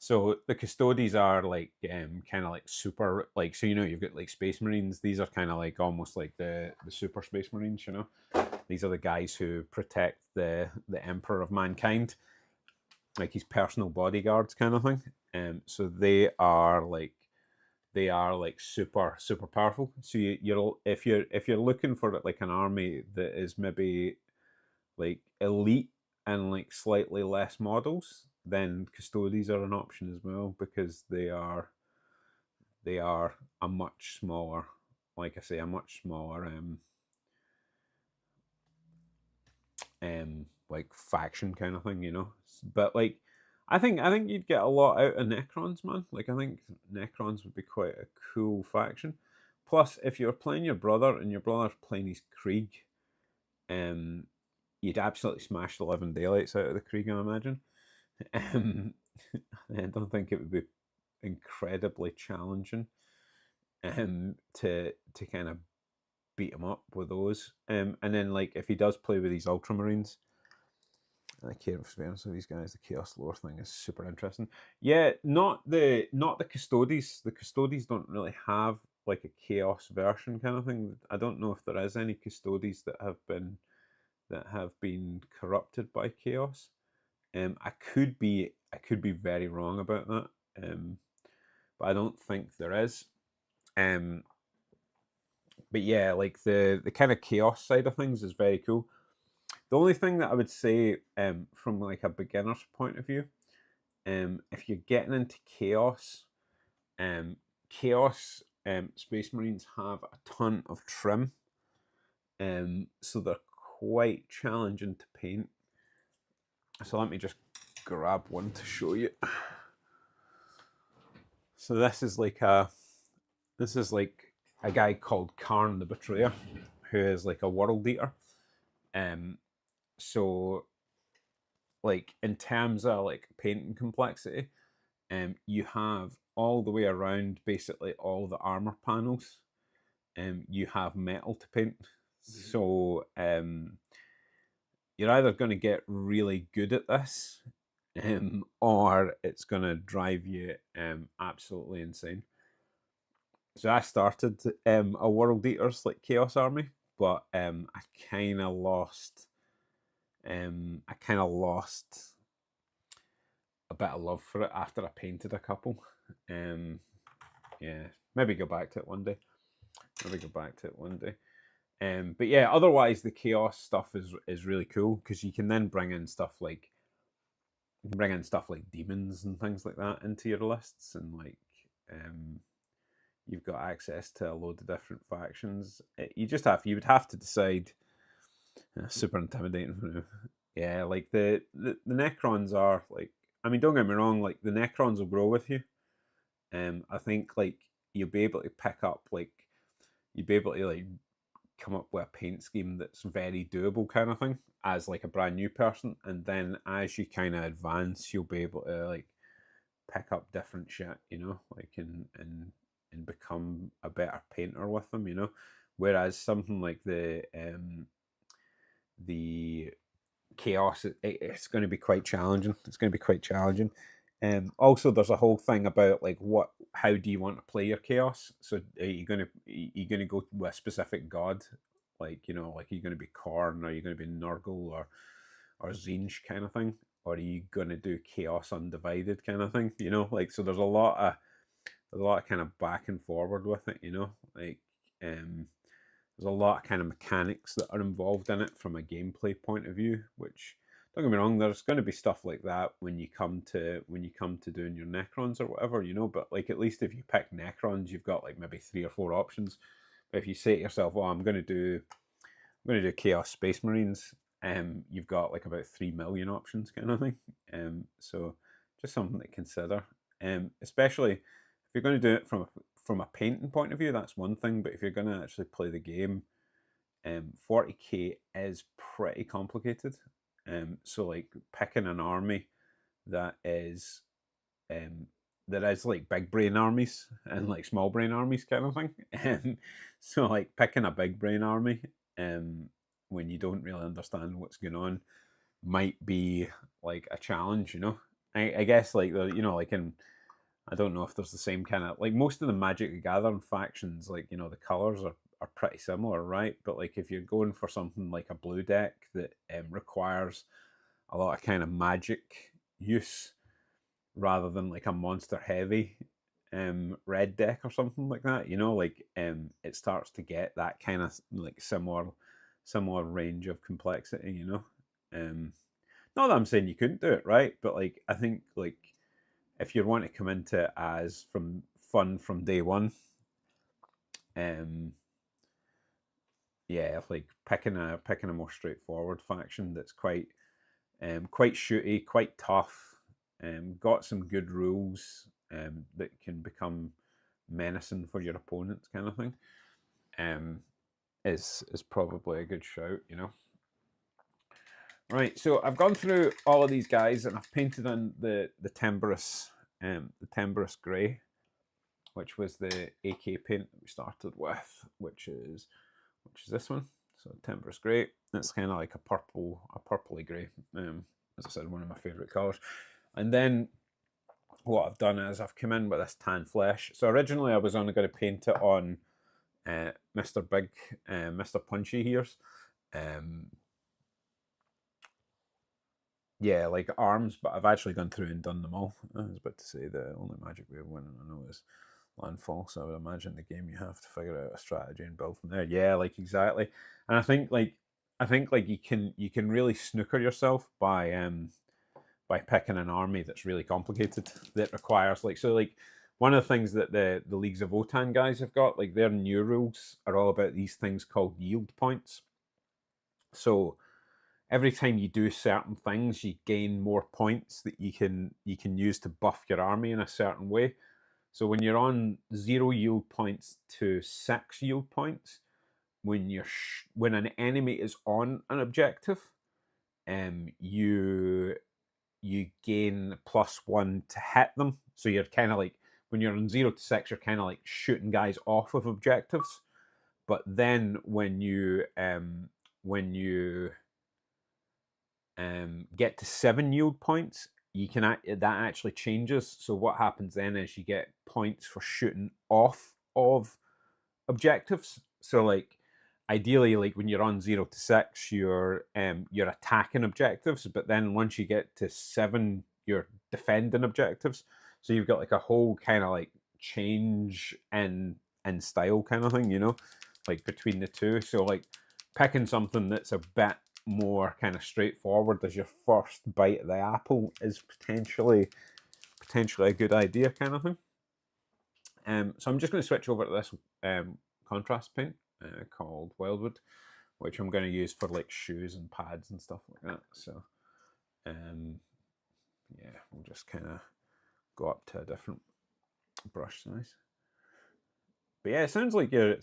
So the Custodes are like kind of like super, like, so you've got like Space Marines. These are kind of like almost like the super Space Marines. These are the guys who protect the Emperor of Mankind, like his personal bodyguards kind of thing. So they are like super powerful. So you're if you're looking for like an army that is maybe like elite and like slightly less models, then Custodes are an option as well, because they are a much smaller, like I say, a much smaller like faction kind of thing, But like I think you'd get a lot out of Necrons, man. Like I think Necrons would be quite a cool faction. Plus, if you're playing your brother and your brother's playing his Krieg, um, you'd absolutely smash the living daylights out of the Krieg, I imagine. I don't think it would be incredibly challenging to kind of beat him up with those. And then like if he does play with these Ultramarines, I care for these guys. The Chaos Lore thing is super interesting. Yeah, not the Custodes. The Custodes don't really have like a Chaos version kind of thing. I don't know if there is any Custodes that have been corrupted by Chaos. I could be very wrong about that. But I don't think there is. But yeah, like the kind of Chaos side of things is very cool. The only thing that I would say from like a beginner's point of view, if you're getting into Chaos, Chaos Space Marines have a ton of trim, so they're quite challenging to paint. So let me just grab one to show you. So this is like a guy called Karn the Betrayer, who is like a world eater. So like in terms of like painting complexity, you have all the way around basically all the armor panels. You have metal to paint. So you're either going to get really good at this, or it's going to drive you absolutely insane. So I started a World Eaters like Chaos Army, but I kind of lost. I kind of lost a bit of love for it after I painted a couple. Yeah, maybe go back to it one day. But yeah, otherwise the Chaos stuff is really cool, because you can then bring in stuff like demons and things like that into your lists, and like you've got access to a load of different factions. You would have to decide. Super intimidating for me. Yeah, like the Necrons are like, I mean, don't get me wrong, like the Necrons will grow with you. I think like you'll be able to like come up with a paint scheme that's very doable kind of thing as like a brand new person, and then as you kind of advance, you'll be able to like pick up different shit, like and become a better painter with them, Whereas something like the Chaos, it's going to be quite challenging. Also, there's a whole thing about like how do you want to play your Chaos? So are you going to go with a specific god, like like are you going to be Khorne, or are you going to be Nurgle, or Tzeentch kind of thing, or are you going to do Chaos Undivided kind of thing? Like, so there's a lot of kind of back and forward with it. Like there's a lot of kind of mechanics that are involved in it from a gameplay point of view, which, don't get me wrong, there's going to be stuff like that when you come to doing your Necrons or whatever, but like at least if you pick Necrons, you've got like maybe 3 or 4 options. But if you say to yourself, "Oh, I'm going to do Chaos Space Marines," you've got like about 3 million options kind of thing. So just something to consider. Especially if you're going to do it from a painting point of view, that's one thing. But if you're going to actually play the game, 40k is pretty complicated. So like picking an army that is like big brain armies and like small brain armies kind of thing. So like picking a big brain army when you don't really understand what's going on might be like a challenge, I guess like the like in I don't know if there's the same kind of like most of the Magic the Gathering factions, like the colors are pretty similar, right? But like if you're going for something like a blue deck that requires a lot of kind of magic use rather than like a monster heavy red deck or something like that, like it starts to get that kind of like similar range of complexity, not that I'm saying you couldn't do it, right? But like I think like if you want to come into it as from fun from day one, yeah, like picking a more straightforward faction that's quite shooty, quite tough, got some good rules that can become menacing for your opponents, kind of thing, is probably a good shout, Right, so I've gone through all of these guys and I've painted in the Timbrous Grey, which was the AK paint that we started with, which is this one. So Timbrous Grey. It's kind of like a purpley grey. As I said, one of my favourite colours. And then what I've done is I've come in with this tan flesh. So originally I was only going to paint it on Mr. Big, Mr. Punchy Ears. Yeah, like arms, but I've actually gone through and done them all. I was about to say the only Magic way of winning I know is landfall, so I would imagine the game you have to figure out a strategy and build from there. Yeah, like exactly. And I think like you can really snooker yourself by picking an army that's really complicated that requires like one of the things that the Leagues of Votann guys have got, like their new rules are all about these things called yield points. So every time you do certain things, you gain more points that you can use to buff your army in a certain way. So when you're on 0 yield points to 6 yield points, when an enemy is on an objective, you gain +1 to hit them. So you're kind of like when you're on 0 to 6, you're kind of like shooting guys off of objectives. But then when you get to 7 yield points, you can that actually changes. So what happens then is you get points for shooting off of objectives. So like ideally, like when you're on 0 to 6, you're attacking objectives, but then once you get to 7, you're defending objectives. So you've got like a whole kind of like change in style kind of thing, like between the two. So like picking something that's a bit more kind of straightforward as your first bite of the apple is potentially a good idea, kind of thing. So I'm just going to switch over to this contrast paint called Wildwood, which I'm going to use for like shoes and pads and stuff like that. So yeah, we'll just kind of go up to a different brush size. But yeah, it sounds like you're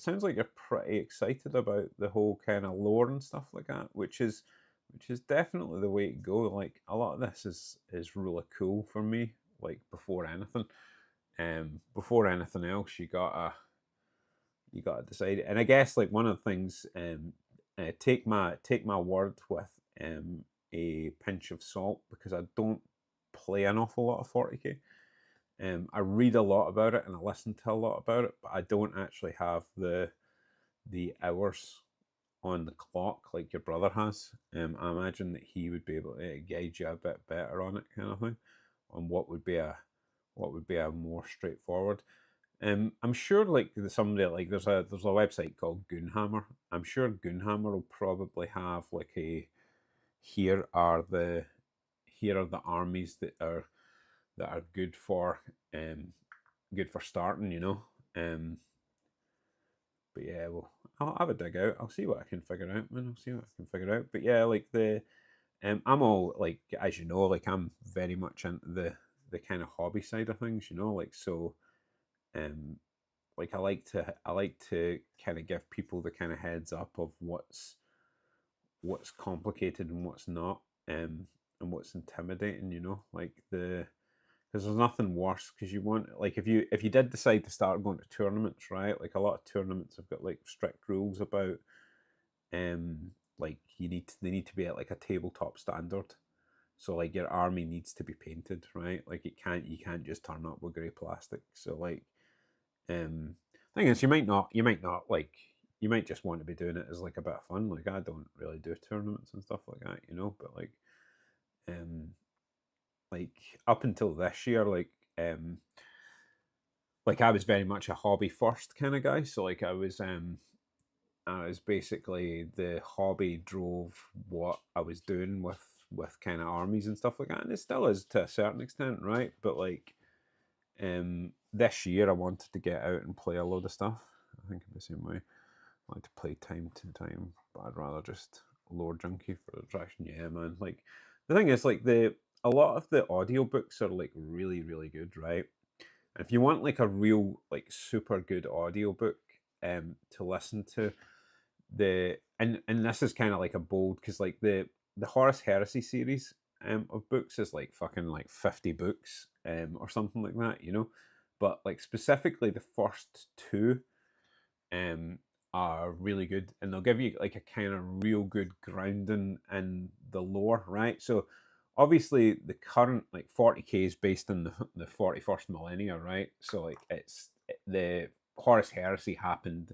pretty excited about the whole kind of lore and stuff like that, which is definitely the way to go. Like a lot of this is really cool for me. Like before anything else, you gotta decide. And I guess like one of the things, take my word with a pinch of salt, because I don't play an awful lot of 40k. I read a lot about it and I listen to a lot about it, but I don't actually have the hours on the clock like your brother has. I imagine that he would be able to guide you a bit better on it, kind of thing, on what would be a more straightforward. I'm sure like somebody like there's a website called Goonhammer. I'm sure Goonhammer will probably have like here are the armies that are good for starting, but yeah, well, I'll have a dig out. I'll see what I can figure out, man. I'll see what I can figure out. But yeah, like I'm all like, as you know, like I'm very much into the kind of hobby side of things, like so. Like I like to kind of give people the kind of heads up of what's complicated and what's not, and what's intimidating, like because there's nothing worse, because you want, like, if you did decide to start going to tournaments, right, like a lot of tournaments have got like strict rules about like they need to be at like a tabletop standard. So like your army needs to be painted, right? Like you can't just turn up with grey plastic. So like thing is, you might not like, you might just want to be doing it as like a bit of fun. Like I don't really do tournaments and stuff like that, you know. But um, like up until this year, like I was very much a hobby first kind of guy. So like I was basically, the hobby drove what I was doing with kind of armies and stuff like that, and it still is to a certain extent, right? But like this year I wanted to get out and play a load of stuff. I think I'm the same way. I like to play time to time, but I'd rather just lore junkie for the attraction. Yeah, man. Like the thing is, like a lot of the audiobooks are like really, really good, right? And if you want like a real like super good audiobook to listen to, and this is kind of like a bold, because like the Horus Heresy series of books is like fucking like 50 books or something like that, you know. But like specifically the first two um are really good, and they'll give you like a kind of real good grounding in the lore, right? So obviously the current like 40k is based in the 41st millennia, right? So like it's the Horus Heresy happened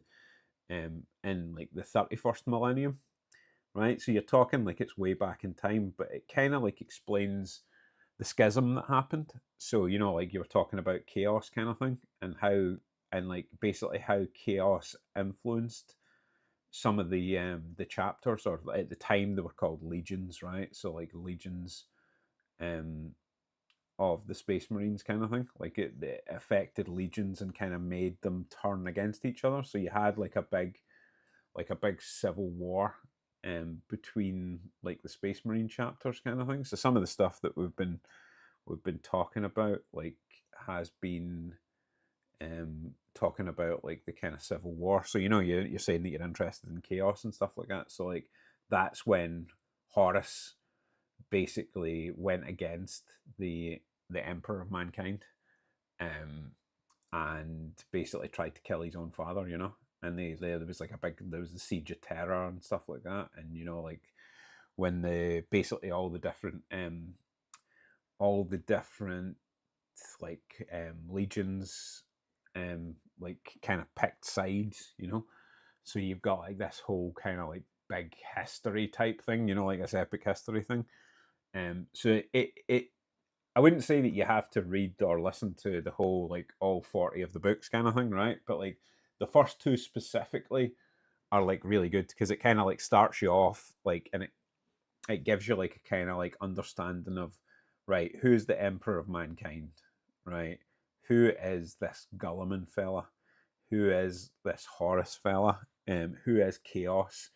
in like the 31st millennium, right? So you're talking like it's way back in time, but it kind of like explains the schism that happened. So you know, like you were talking about chaos kind of thing, and how, and like basically how chaos influenced some of the chapters, or at the time they were called legions, right? So like legions um of the Space Marines kind of thing. Like it affected legions and kind of made them turn against each other. So you had like a big civil war between like the Space Marine chapters kind of thing. So some of the stuff that we've been talking about like has been talking about like the kind of civil war. So you know, you're saying that you're interested in chaos and stuff like that. So like that's when Horus basically went against the Emperor of Mankind, um, and basically tried to kill his own father. You know, and there was like there was the siege of Terror and stuff like that, and you know, like when the basically all the different like legions like kind of picked sides, you know. So you've got like this whole kind of like big history type thing, you know, like this epic history thing. So it I wouldn't say that you have to read or listen to the whole like all 40 of the books kind of thing, right? But like the first two specifically are like really good, because it kind of like starts you off like, and it gives you like a kind of like understanding of, right, who's the Emperor of Mankind, right? Who is this Gulliman fella? Who is this Horus fella? Who is Chaos?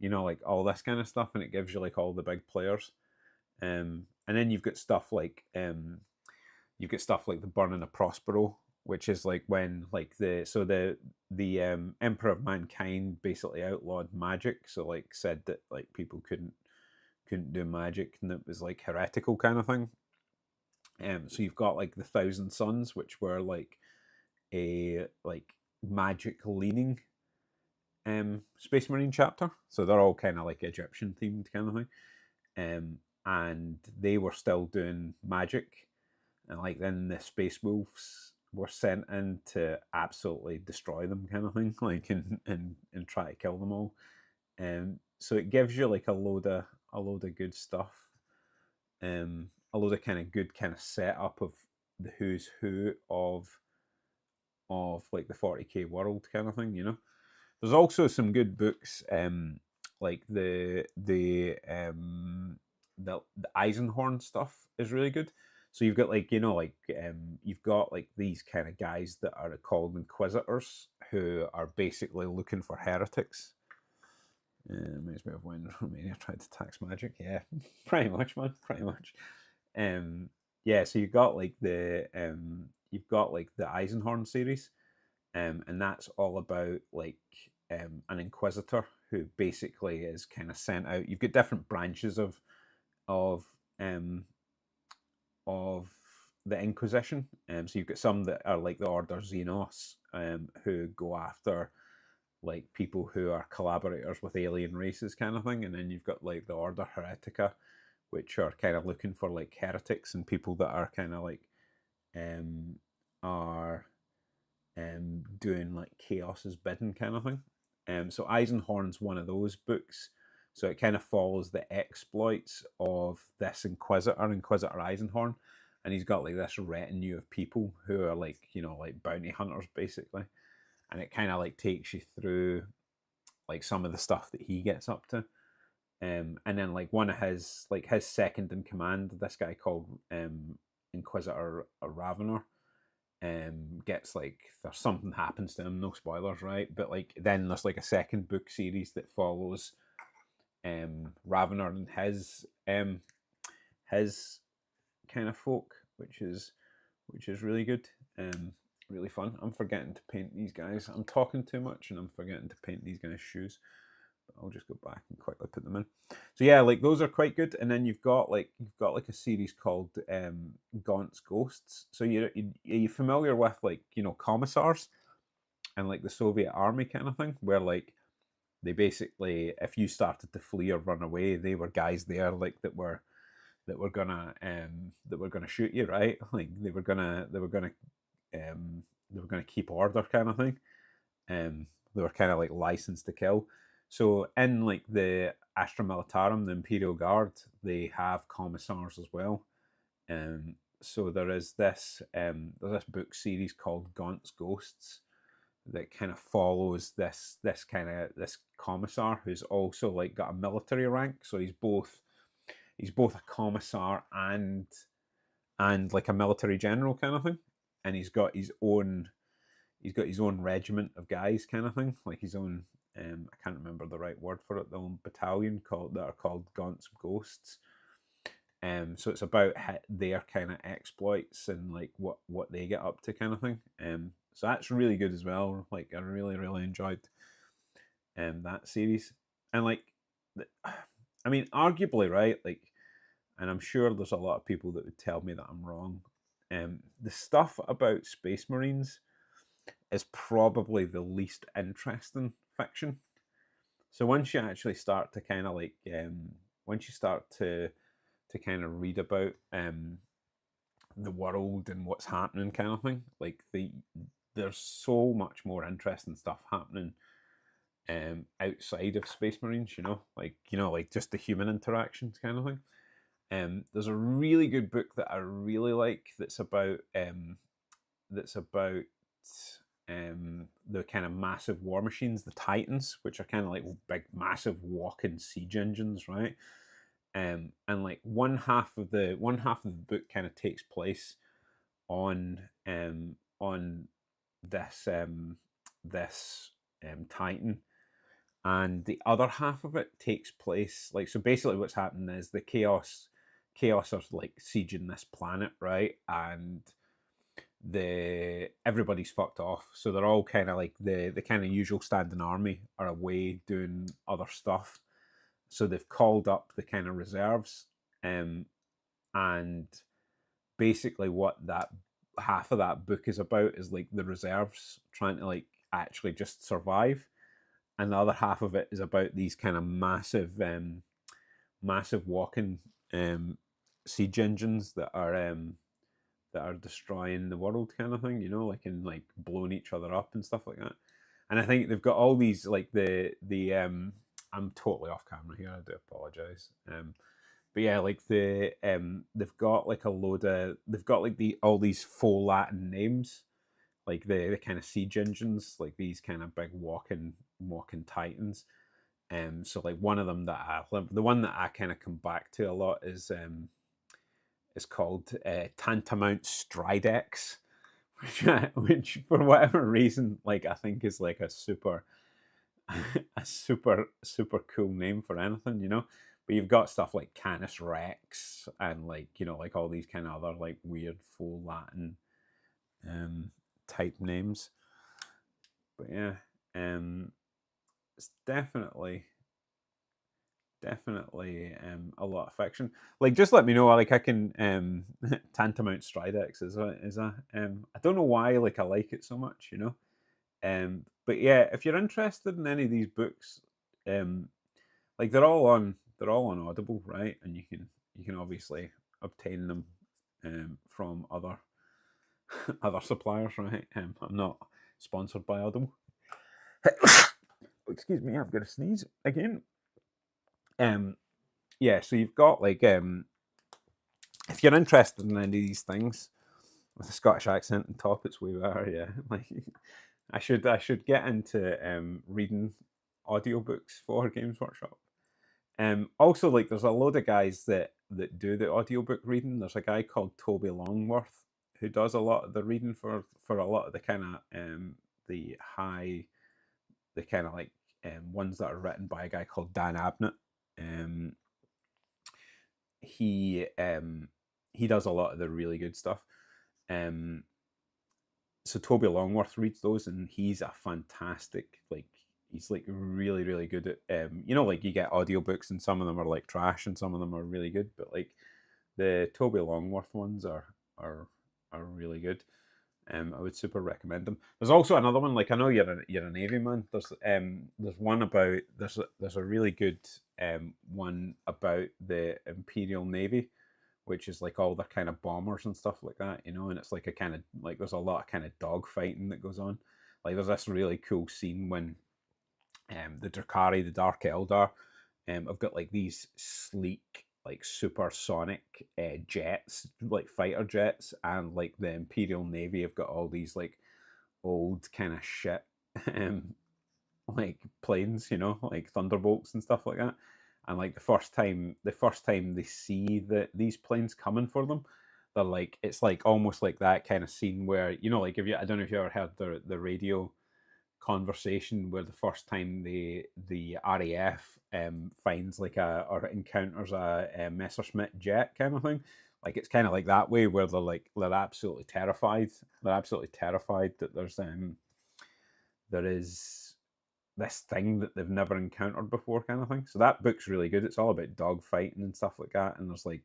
You know, like all this kind of stuff, and it gives you like all the big players. And then you've got stuff like the Burning of Prospero, which is like when like the Emperor of Mankind basically outlawed magic, so like said that like people couldn't do magic, and it was like heretical kind of thing. So you've got like the Thousand Sons, which were like a like magic leaning Space Marine chapter. So they're all kind of like Egyptian themed kind of thing. And they were still doing magic, and like then the Space Wolves were sent in to absolutely destroy them, kind of thing, like and try to kill them all. So it gives you like a load of good stuff, a load of kind of good kind of setup of the who's who of like the 40k world kind of thing, you know. There's also some good books, like the Eisenhorn stuff is really good. So you've got like, you know, like you've got like these kind of guys that are called inquisitors, who are basically looking for heretics. Reminds me of when Romania tried to tax magic. Yeah, pretty much, man, pretty much. Um, yeah, so you've got like the Eisenhorn series, and that's all about like an inquisitor who basically is kind of sent out. You've got different branches of um, of the Inquisition. So you've got some that are like the Order Xenos, who go after like people who are collaborators with alien races, kind of thing. And then you've got like the Order Heretica, which are kind of looking for like heretics and people that are kind of like are doing like chaos's bidding kind of thing. So Eisenhorn's one of those books. So it kind of follows the exploits of this Inquisitor Eisenhorn, and he's got like this retinue of people who are like, you know, like bounty hunters basically, and it kind of like takes you through like some of the stuff that he gets up to. And then like one of his second in command, this guy called Inquisitor Ravener, gets like, there's something happens to him, no spoilers, right? But like then there's like a second book series that follows Ravener and his kind of folk, which is really good, really fun. I'm forgetting to paint these guys. I'm talking too much and I'm forgetting to paint these guys' shoes. But I'll just go back and quickly put them in. So yeah, like those are quite good. And then you've got like a series called Gaunt's Ghosts. So are you familiar with like, you know, commissars and like the Soviet army kind of thing, where like they basically, if you started to flee or run away, they were guys there like that were gonna shoot you, right? Like they were gonna keep order kind of thing. They were kind of like licensed to kill. So in like the Astra Militarum, the Imperial Guard, they have commissars as well. So there's this book series called Gaunt's Ghosts that kind of follows this commissar who's also like got a military rank. So he's both a commissar and like a military general kind of thing, and he's got his own regiment of guys kind of thing, like his own I can't remember the right word for it, the own battalion that are called Gaunt's Ghosts. So it's about their kind of exploits and like what they get up to kind of thing. So that's really good as well. Like I really enjoyed that series. And like I mean, arguably, right, like, and I'm sure there's a lot of people that would tell me that I'm wrong, the stuff about Space Marines is probably the least interesting fiction. So once you actually start to kind of like once you start to kind of read about the world and what's happening kind of thing, like there's so much more interesting stuff happening outside of Space Marines, you know, like just the human interactions kind of thing. There's a really good book that I really like that's about the kind of massive war machines, the Titans, which are kind of like big, massive walking siege engines, right? And like one half of the book kind of takes place on this Titan, and the other half of it takes place like, so basically what's happening is the chaos are like sieging this planet, right? And everybody's fucked off, so they're all kind of like the kind of usual standing army are away doing other stuff. So they've called up the kind of reserves, and basically what that half of that book is about is like the reserves trying to like actually just survive, and the other half of it is about these kind of massive walking siege engines that are destroying the world kind of thing, you know, like, and like blowing each other up and stuff like that. And I think they've got all these like I'm totally off camera here, I do apologize. But yeah, like they've got like all these faux Latin names, like the kind of siege engines, like these kind of big walking Titans. So like one of them the one that I kind of come back to a lot is called Tantamount Stridex, which for whatever reason, like I think is like a super cool name for anything, you know. But you've got stuff like Canis Rex and like, you know, like all these kind of other like weird full Latin type names. But yeah, it's definitely a lot of fiction. Like, just let me know. Like, I can Tantamount Stridex is a I don't know why like I like it so much, you know. But yeah, if you're interested in any of these books, like they're all on Audible, right? And you can you can obviously obtain them from other other suppliers, right? I'm not sponsored by Audible. Excuse me, I'm gonna sneeze again. Yeah, so you've got like if you're interested in any of these things with a Scottish accent on top, it's way better. Yeah, like I should get into reading audiobooks for Games Workshop. Also, like there's a load of guys that do the audiobook reading. There's a guy called Toby Longworth who does a lot of the reading for a lot of the kind of the high, the kind of like ones that are written by a guy called Dan Abnett. He does a lot of the really good stuff. So Toby Longworth reads those, and he's a fantastic, like he's like really really good at you know, like you get audiobooks and some of them are like trash and some of them are really good, but like the Toby Longworth ones are really good. I would super recommend them. There's also another one, like I know you're a Navy man. There's one about there's a really good one about the Imperial Navy, which is like all the kind of bombers and stuff like that, you know, and it's like a kind of like there's a lot of kind of dog fighting that goes on. Like there's this really cool scene when the Drakari, the Dark Eldar, have got like these sleek, like supersonic jets, like fighter jets, and like the Imperial Navy have got all these like old kind of shit, like planes, you know, like Thunderbolts and stuff like that. And like the first time they see these planes coming for them, they're like, it's like almost like that kind of scene where, you know, like if you, I don't know if you ever heard the radio conversation where the first time the RAF finds like or encounters a Messerschmitt jet kind of thing. Like it's kind of like that way where they're absolutely terrified. They're absolutely terrified that there is this thing that they've never encountered before, kind of thing. So that book's really good. It's all about dog fighting and stuff like that. And there's like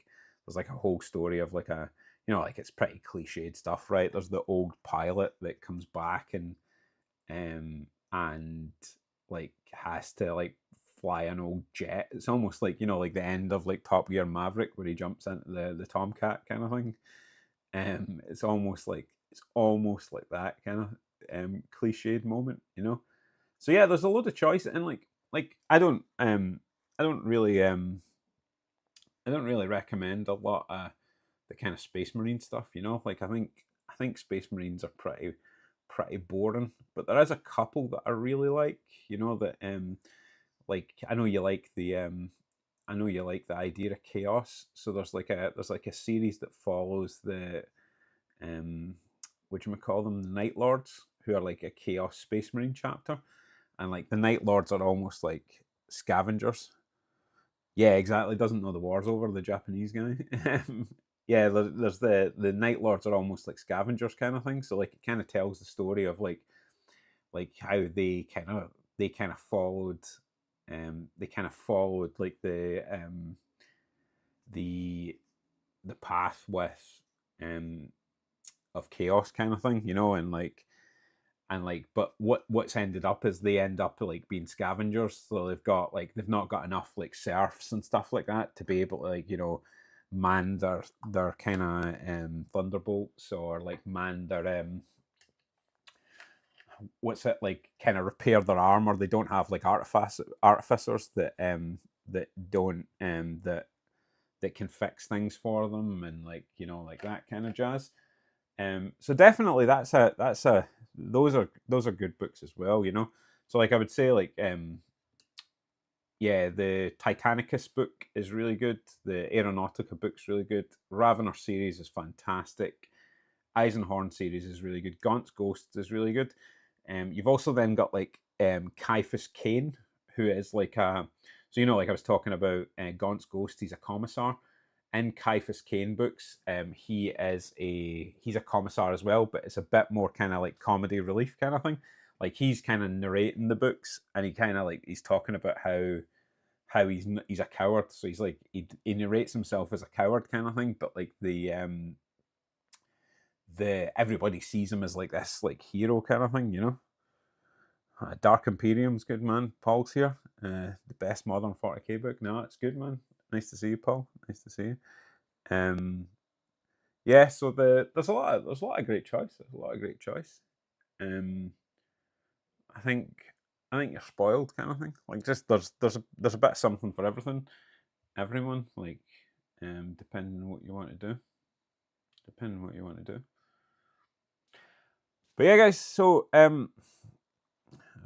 a whole story of like a, you know, like it's pretty cliched stuff, right? There's the old pilot that comes back and like has to like fly an old jet. It's almost like, you know, like the end of like Top Gear Maverick where he jumps into the Tomcat kind of thing. It's almost like that kind of cliched moment, you know. So yeah, there's a load of choice, and like I don't really recommend a lot of the kind of Space Marine stuff, you know. Like I think Space Marines are pretty boring, but there is a couple that I really like, you know, that like I know you like the idea of chaos. So there's like a series that follows the what you call them, the Night Lords, who are like a Chaos Space Marine chapter, and like the Night Lords are almost like scavengers. Yeah, exactly. Doesn't know the war's over, the Japanese guy. Yeah, there's the Night Lords are almost like scavengers kind of thing. So like it kind of tells the story of like how they kind of followed like the path with of chaos kind of thing, you know, and but what's ended up is they end up like being scavengers. So they've not got enough like serfs and stuff like that to be able to, like, you know, man their kind of thunderbolts, or like man their what's it, like kind of repair their armor. They don't have like artificers that don't that can fix things for them, and like, you know, like that kind of jazz. So definitely that's a those are good books as well, you know. So like I would say like yeah, the Titanicus book is really good. The Aeronautica book's really good. Ravener series is fantastic. Eisenhorn series is really good. Gaunt's Ghost is really good. You've also then got like Caiaphas Cain, who is like a, so, you know, like I was talking about Gaunt's Ghost, he's a commissar. In Caiaphas Cain books, he's a commissar as well, but it's a bit more kind of like comedy relief kind of thing. Like he's kind of narrating the books, and he kind of like he's talking about how he's a coward. So he's like he narrates himself as a coward kind of thing, but like the everybody sees him as like this like hero kind of thing, you know. Dark Imperium's good, man. Paul's here. The best modern 40k book. No, it's good, man. Nice to see you, Paul. Nice to see you. Yeah, so there's a lot of great choice. There's a lot of great choice. I think you're spoiled, kind of thing. Like, just there's a bit of something for everyone. Like, depending on what you want to do. But yeah, guys. So I've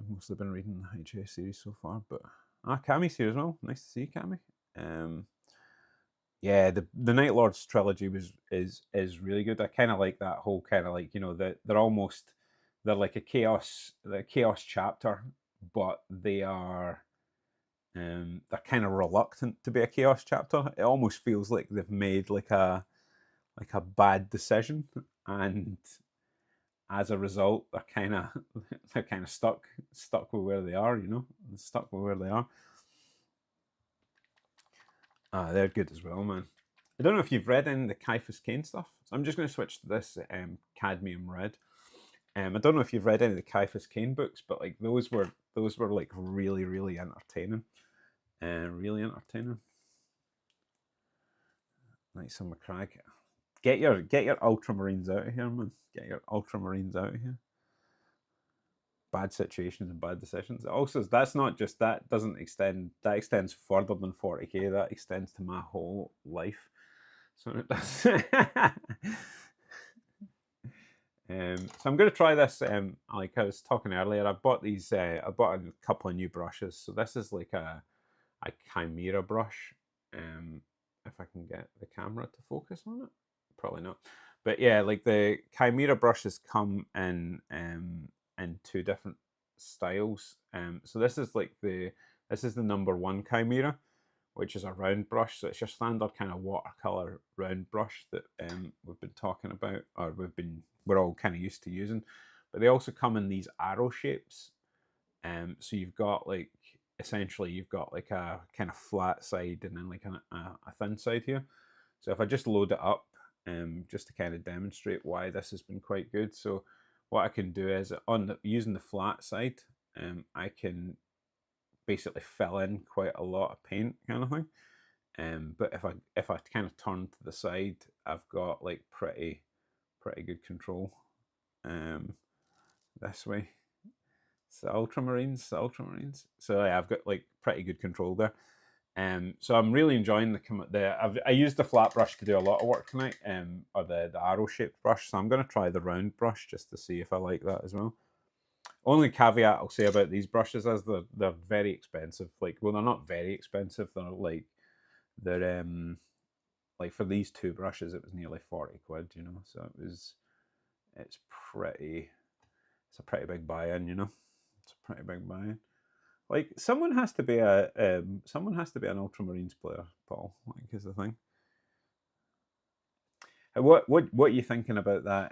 mostly been reading the HA series so far, but Cammy's here as well. Nice to see you, Cammy. Yeah, the Night Lords trilogy is really good. I kind of like that whole kind of like, you know, they're like a chaos chapter, but they're kind of reluctant to be a chaos chapter. It almost feels like they've made like a bad decision, and as a result, they're kind of stuck with where they are. You know, stuck with where they are. They're good as well, man. I don't know if you've read any of the Caiaphas Cain stuff. So I'm just going to switch to this Cadmium Red. I don't know if you've read any of the Caiaphas Cain books, but like those were like really, really entertaining. Really entertaining. Like some McCrag. Get your Ultramarines out of here, man. Get your Ultramarines out of here. Bad situations and bad decisions. Also, that's not just that. Doesn't extend. That extends further than 40k. That extends to my whole life. So it does. So I'm going to try this. Like I was talking earlier, I bought these. I bought a couple of new brushes. So this is like a Kimera brush. If I can get the camera to focus on it, probably not. But yeah, like the Kimera brushes come in two different styles. So this is the number 1 Kimera, which is a round brush. So it's your standard kind of watercolor round brush that we've been talking about, or we're all kind of used to using. But they also come in these arrow shapes. So you've got like, essentially you've got like a kind of flat side and then like a thin side here. So if I just load it up, just to kind of demonstrate why this has been quite good. So what I can do is using the flat side, I can basically fill in quite a lot of paint, kind of thing. But if I kind of turn to the side, I've got like pretty good control. This way. It's the Ultramarines. So yeah, I've got like pretty good control there. So I'm really enjoying I used the flat brush to do a lot of work tonight, or the arrow shaped brush. So I'm going to try the round brush just to see if I like that as well. Only caveat I'll say about these brushes is they're very expensive. Like, well, they're not very expensive. They're like for these 2 brushes, it was nearly 40 quid. You know, so it's a pretty big buy-in. You know, it's a pretty big buy-in. Like, someone has to be an Ultramarines player, Paul. Like, is the thing. What are you thinking about that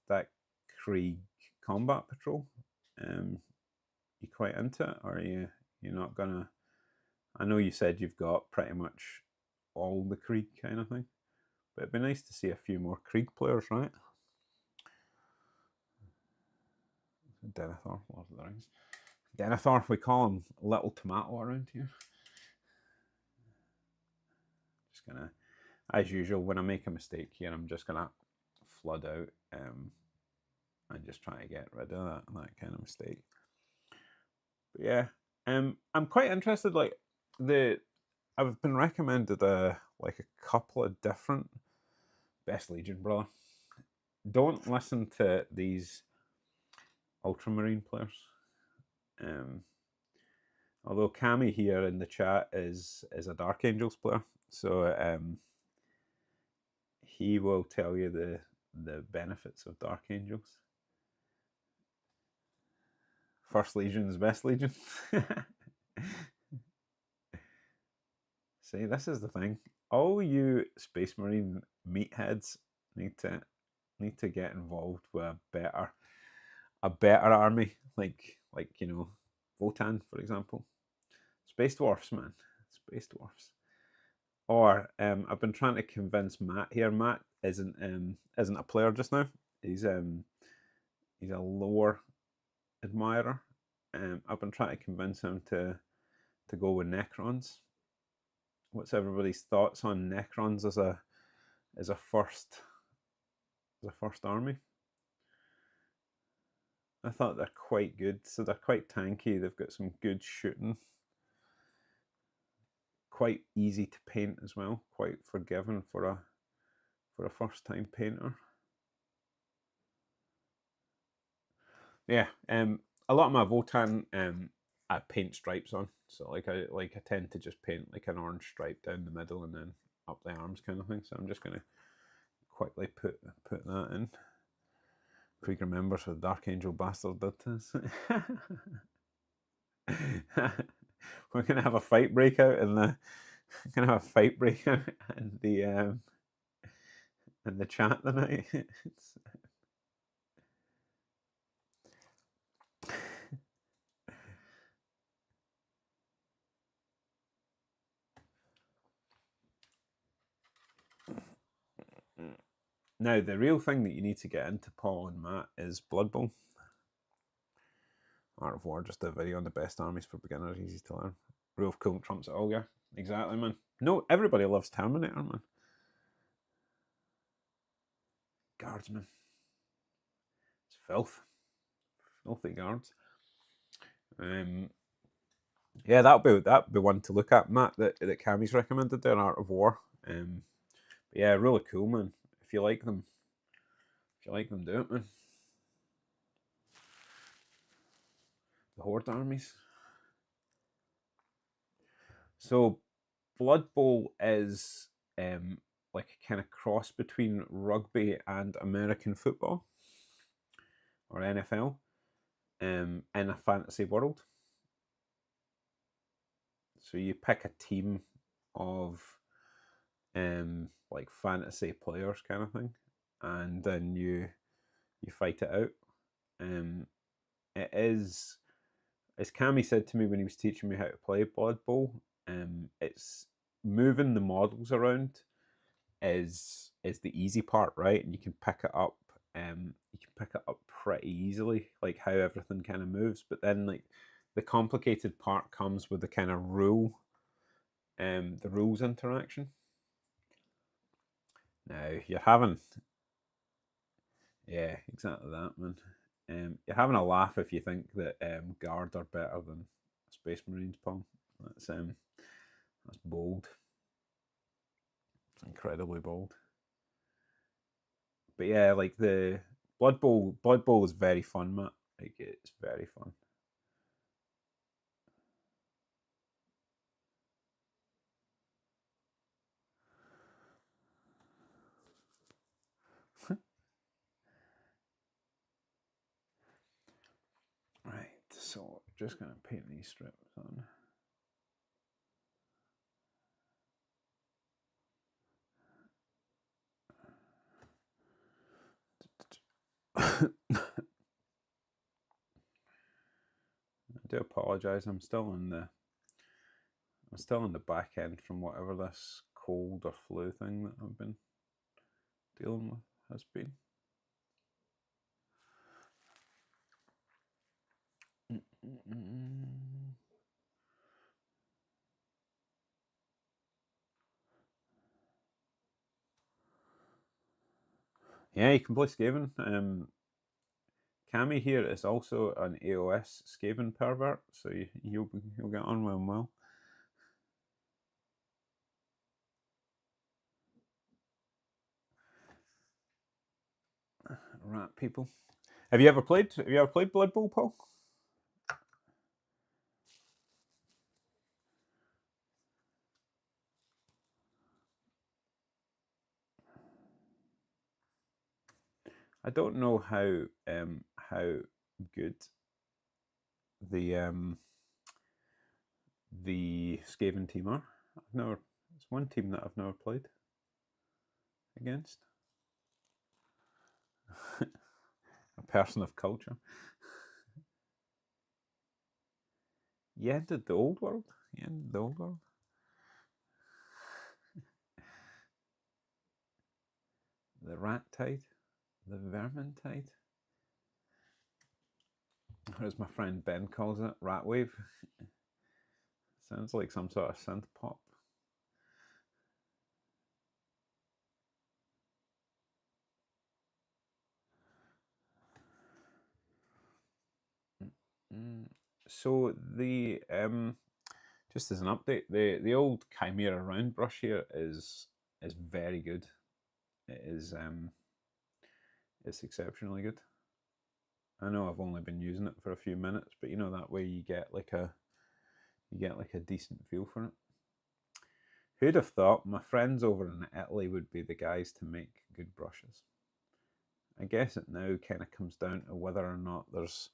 that Krieg combat patrol? You quite into it, or are you're not gonna? I know you said you've got pretty much all the Krieg kind of thing, but it'd be nice to see a few more Krieg players, right? Denethor, Lord of the Rings. Denethor, we call him Little Tomato around here. Just gonna, as usual, when I make a mistake here, I'm just gonna flood out and just try to get rid of that kind of mistake. But yeah, I'm quite interested. Like, I've been recommended like a couple of different Best Legion, brother. Don't listen to these Ultramarine players. Although Cammy here in the chat is a Dark Angels player, so he will tell you the benefits of Dark Angels. First Legion is Best Legion. See, this is the thing. All you Space Marine meatheads need to get involved with a better army, like you know, Votann, for example. Space Dwarfs, man. Space Dwarfs. Or I've been trying to convince Matt here. Matt isn't a player just now. He's a lore admirer. I've been trying to convince him to go with Necrons. what's everybody's thoughts on Necrons as a first army? I thought they're quite good. So they're quite tanky. They've got some good shooting. Quite easy to paint as well. Quite forgiving for a first time painter. Yeah, a lot of my Votann I paint stripes on. So I tend to just paint like an orange stripe down the middle and then up the arms kind of thing. So I'm just gonna quickly put that in. Krieg remembers what Dark Angel Bastard did to us. We're gonna have a fight breakout in the in the chat tonight. Now, the real thing that you need to get into, Paul and Matt, is Blood Bowl. Art of War, just a video on the best armies for beginners, easy to learn. Rule of Cool trumps it all, yeah. Exactly, man. No, everybody loves Terminator, man. Guardsman. It's filth. Filthy guards. Yeah, that'd be one to look at, Matt, that Cammy's recommended there, Art of War. But yeah, really cool, man. If you like them, do it, man. The Horde armies. So Blood Bowl is like a kind of cross between rugby and American football, or NFL, in a fantasy world. So you pick a team of like fantasy players kind of thing, and then you fight it out. It is, as Cammy said to me when he was teaching me how to play Blood Bowl, it's moving the models around is the easy part, right? And you can pick it up. You can pick it up pretty easily, like how everything kind of moves. But then, like the complicated part comes with the kind of the rules interaction. Now you're having, yeah, exactly that, man. You're having a laugh if you think that Guard are better than Space Marines, Paul. That's bold. It's incredibly bold. But yeah, like the Blood Bowl is very fun, Matt. Like it's very fun. Right, so just gonna paint these strips on. I do apologise. I'm still in the back end from whatever this cold or flu thing that I've been dealing with has been. Yeah, you can play Skaven. Cammy here is also an AOS Skaven pervert, so you'll get on with him well. Rat people. Have you ever played Blood Bowl, Paul? I don't know how good the Skaven team are. It's one team that I've never played against. A person of culture. You entered the old world. The rat tide, the vermin tide. Or as my friend Ben calls it, rat wave. Sounds like some sort of synth pop. So the just as an update, the old Chimera round brush here is very good. It is it's exceptionally good. I know I've only been using it for a few minutes, but you know, that way you get like a decent feel for it. Who'd have thought my friends over in Italy would be the guys to make good brushes? I guess it now kind of comes down to whether or not there's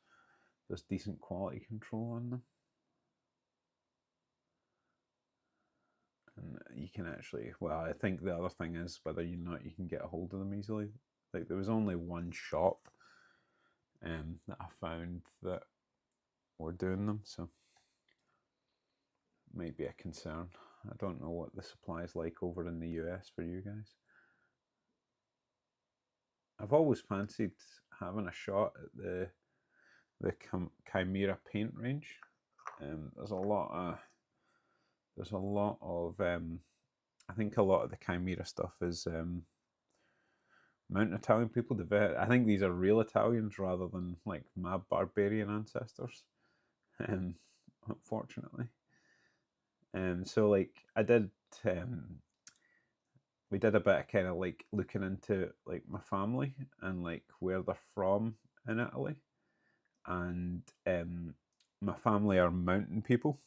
decent quality control on them. And you can actually, well, I think the other thing is whether or not you can get a hold of them easily. Like, there was only one shop that I found that were doing them, so might be a concern. I don't know what the supply is like over in the US for you guys. I've always fancied having a shot at the Chimera paint range. There's a lot of I think a lot of the Chimera stuff is Mountain Italian people. I think these are real Italians rather than like my barbarian ancestors. Unfortunately. So like I did we did a bit of kind of like looking into like my family and like where they're from in Italy. And my family are mountain people.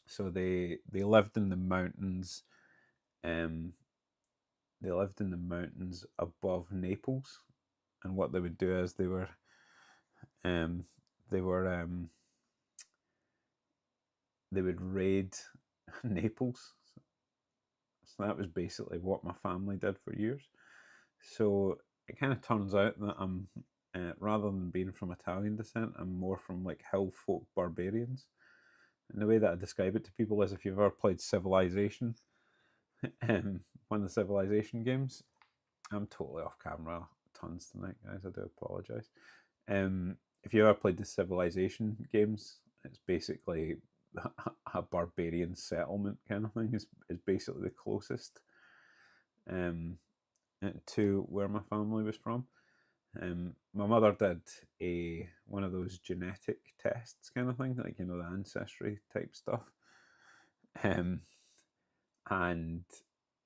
So they lived in the mountains they lived in the mountains above Naples. And what they would do is they would raid Naples. So that was basically what my family did for years. So it kind of turns out that I'm, rather than being from Italian descent, I'm more from like hill folk barbarians. And the way that I describe it to people is, if you've ever played Civilization, one of the Civilization games, I'm totally off camera tons tonight, guys. I do apologize. If you ever played the Civilization games, it's basically a barbarian settlement kind of thing. Is basically the closest to where my family was from. My mother did one of those genetic tests kind of thing, like, you know, the ancestry type stuff. And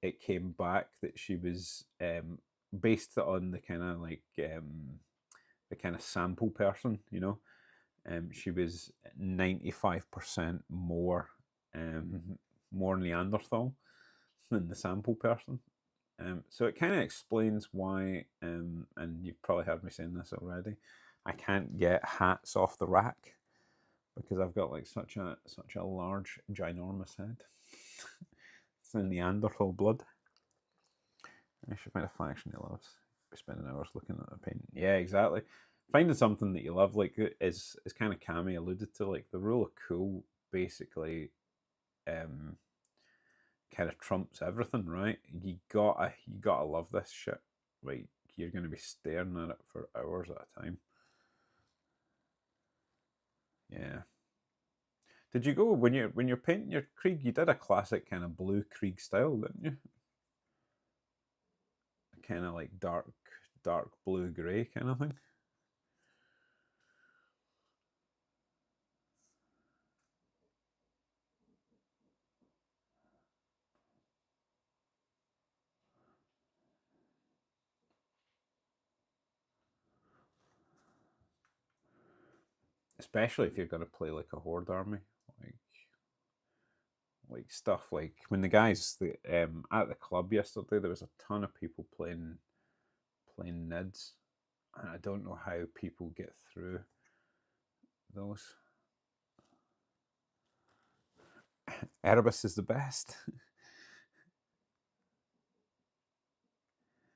it came back that she was based on the kind of like the kind of sample person, you know. She was 95% more Neanderthal than the sample person. So it kind of explains why, and you've probably heard me saying this already, I can't get hats off the rack because I've got like such a large, ginormous head. It's the Neanderthal blood. I should find a faction he loves. Be spending hours looking at the paint. Yeah, exactly. Finding something that you love, like, is kind of Cammy alluded to, like the rule of cool basically kind of trumps everything, right? You gotta love this shit. Like, you're gonna be staring at it for hours at a time. Yeah. Did you go when you're painting your Krieg? You did a classic kind of blue Krieg style, didn't you? Kind of like dark blue grey kind of thing. Especially if you're going to play like a horde army, like stuff like when the guys at the club yesterday, there was a ton of people playing nids, and I don't know how people get through those. Erebus is the best.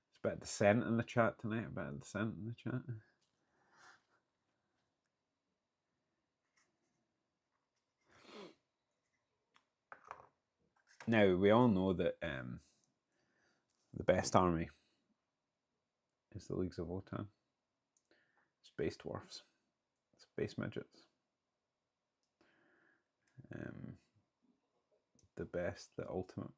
It's a bit of dissent in the chat tonight. A bit of dissent in the chat. Now, we all know that the best army is the Leagues of Votann. Space dwarfs, space midgets. The best, the ultimate.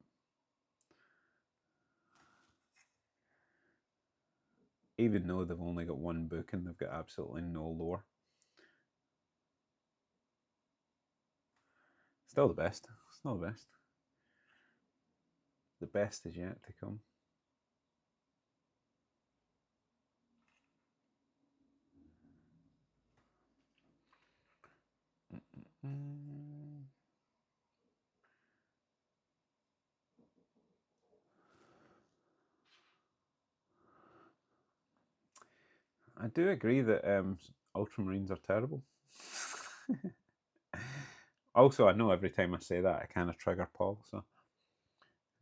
Even though they've only got one book and they've got absolutely no lore. Still the best. Still the best. The best is yet to come. I do agree that Ultramarines are terrible. Also, I know every time I say that, I kind of trigger Paul, so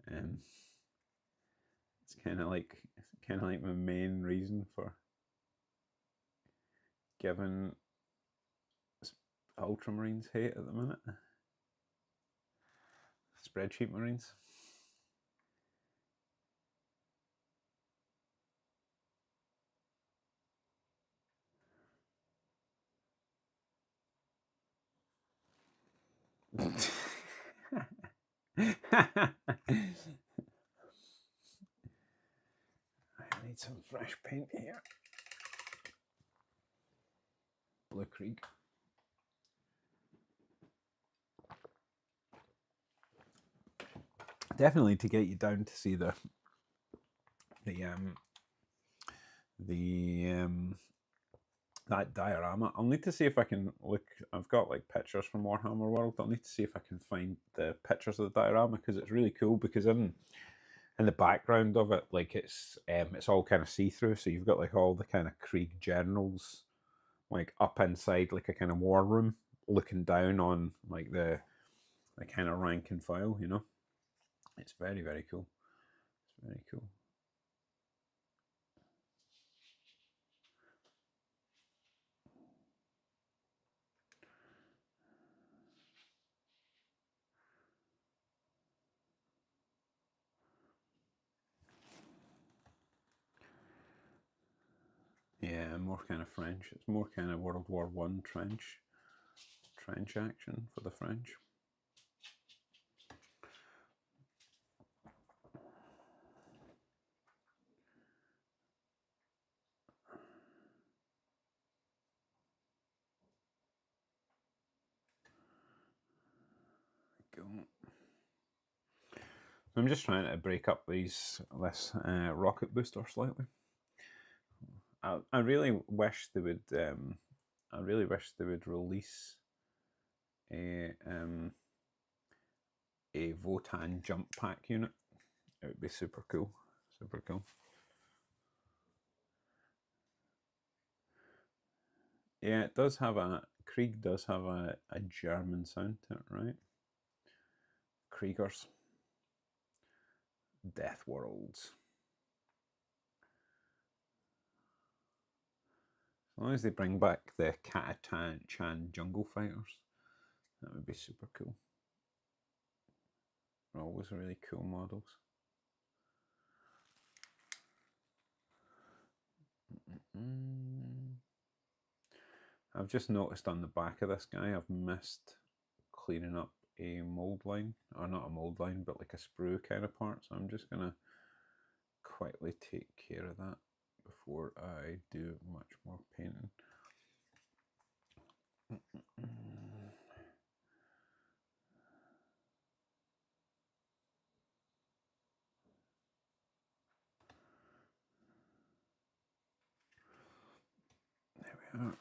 it's kind of like my main reason for giving Ultramarines hate at the minute. Spreadsheet Marines. I need some fresh paint here. Blue Creek. Definitely to get you down to see that diorama. I'll need to see if I can look. I've got like pictures from Warhammer World. I'll need to see if I can find the pictures of the diorama because it's really cool. Because in the background of it, like it's all kind of see through. So you've got like all the kind of Krieg generals, like up inside like a kind of war room, looking down on like the kind of rank and file. You know, it's very, very cool. It's very cool. Yeah, more kind of French. It's more kind of World War I trench action for the French. I'm just trying to break up this rocket booster slightly. I really wish they would. I really wish they would release a Votann jump pack unit. It would be super cool. Super cool. Yeah, it does have Krieg does have a German sound to it, right? Kriegers. Death Worlds. As long as they bring back the Catan Jungle Fighters, that would be super cool. They're always really cool models. I've just noticed on the back of this guy, I've missed cleaning up a mold line, or not a mold line, but like a sprue kind of part. So I'm just gonna quickly take care of that before I do much more painting. There we are.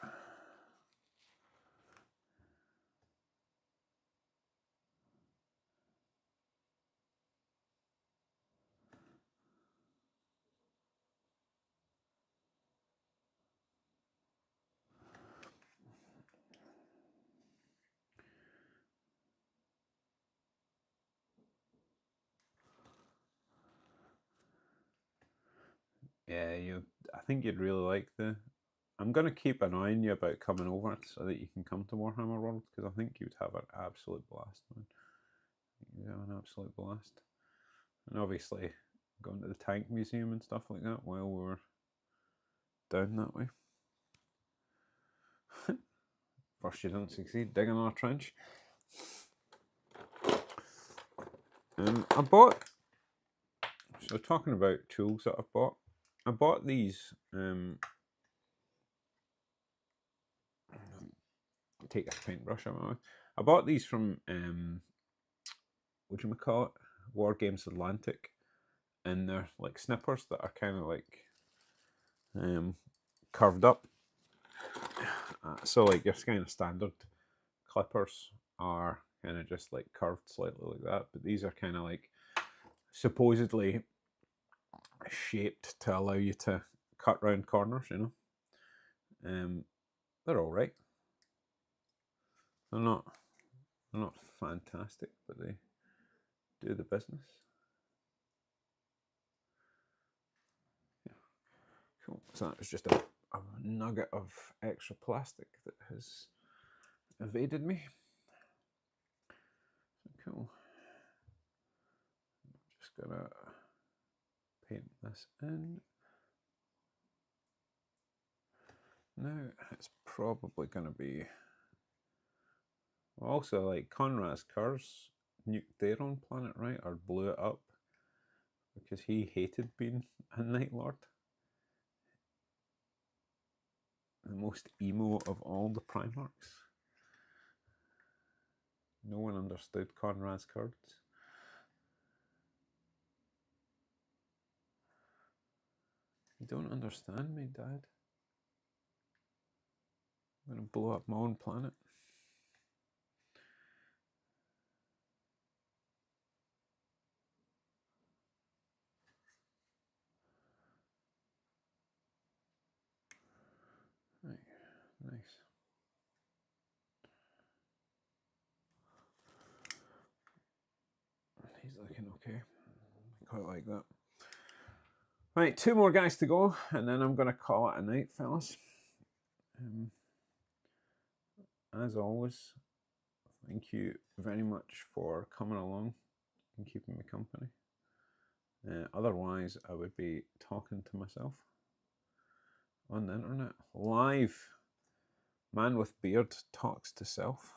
Yeah, I think you'd really like the. I'm going to keep annoying you about coming over so that you can come to Warhammer World because I think you'd have an absolute blast, man. You'd have an absolute blast. And obviously, going to the tank museum and stuff like that while we're down that way. First you don't succeed, dig another trench. I bought, so talking about tools that I've bought, I bought these, take this paintbrush out of my mouth. I bought these from what do you call it? War Games Atlantic, and they're like snippers that are kind of like curved up. So like your kind of standard clippers are kind of just like curved slightly like that, but these are kind of like supposedly shaped to allow you to cut round corners, you know. They're all right. They're not fantastic, but they do the business. Yeah. Cool. So that was just a nugget of extra plastic that has evaded me. So cool. I'm just gonna paint this in. Now it's probably gonna be also like Conrad's Curse nuked their own planet, right? Or blew it up because he hated being a Night Lord. The most emo of all the Primarchs. No one understood Conrad's cards. You don't understand me, Dad. I'm gonna blow up my own planet. Right, nice. He's looking okay. Quite like that. Right, 2 more guys to go, and then I'm gonna call it a night, fellas. As always, thank you very much for coming along and keeping me company. Otherwise, I would be talking to myself on the internet. Live. Man with beard talks to self.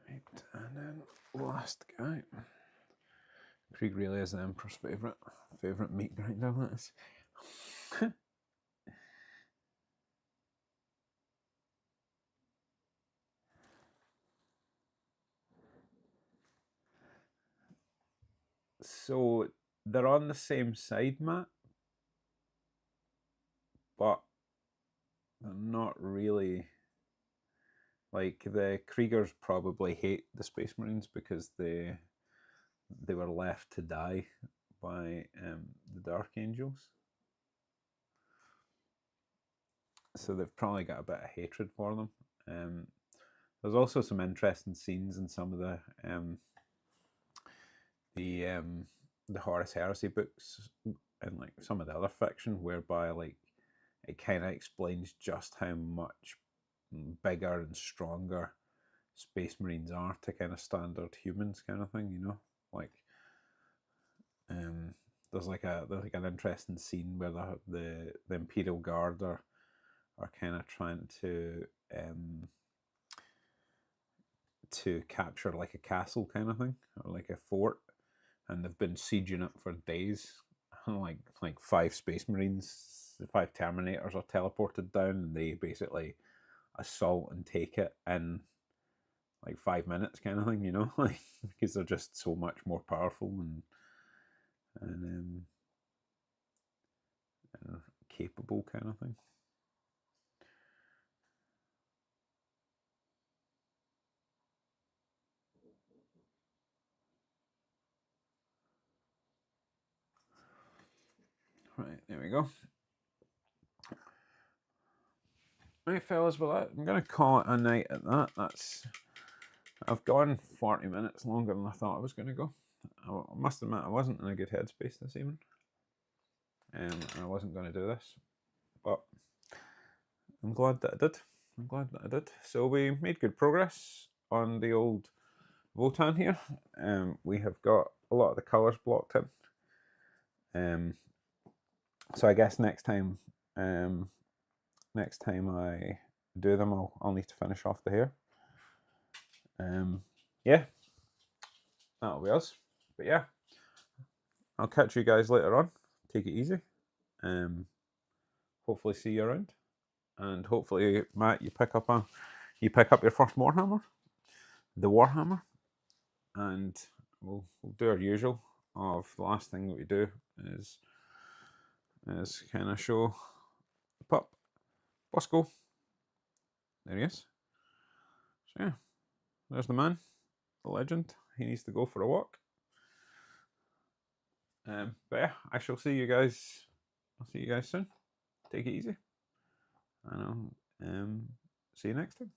Right, and then last guy. Krieg really is the Emperor's favourite meat grinder, that is. So they're on the same side, Matt, but they're not really. Like the Kriegers probably hate the Space Marines because they were left to die by the Dark Angels. So they've probably got a bit of hatred for them. There's also some interesting scenes in some of the Horus Heresy books and like some of the other fiction, whereby like it kind of explains just how much bigger and stronger Space Marines are to kind of standard humans, kind of thing. You know, like there's like an interesting scene where the Imperial Guard are kind of trying to capture like a castle kind of thing, or like a fort, and they've been sieging it for days. And like 5 Space Marines, 5 Terminators are teleported down, and they basically assault and take it in like 5 minutes, kind of thing, you know, like because they're just so much more powerful and capable, kind of thing. Right, there we go. Right, fellas, well, I'm going to call it a night at that. I've gone 40 minutes longer than I thought I was going to go. I must admit, I wasn't in a good headspace this evening. And I wasn't going to do this. But I'm glad that I did. I'm glad that I did. So we made good progress on the old Votann here. We have got a lot of the colours blocked in. So I guess next time I do them, I'll need to finish off the hair. Yeah, that'll be us. But yeah, I'll catch you guys later on. Take it easy. Hopefully see you around, and hopefully, Matt, you pick up your first Warhammer, the Warhammer, and we'll do our usual. Of the last thing that we do is kind of show the pup. Bosco. There he is. So yeah, there's the man, the legend. He needs to go for a walk. But yeah, I shall see you guys. I'll see you guys soon. Take it easy. And I'll see you next time.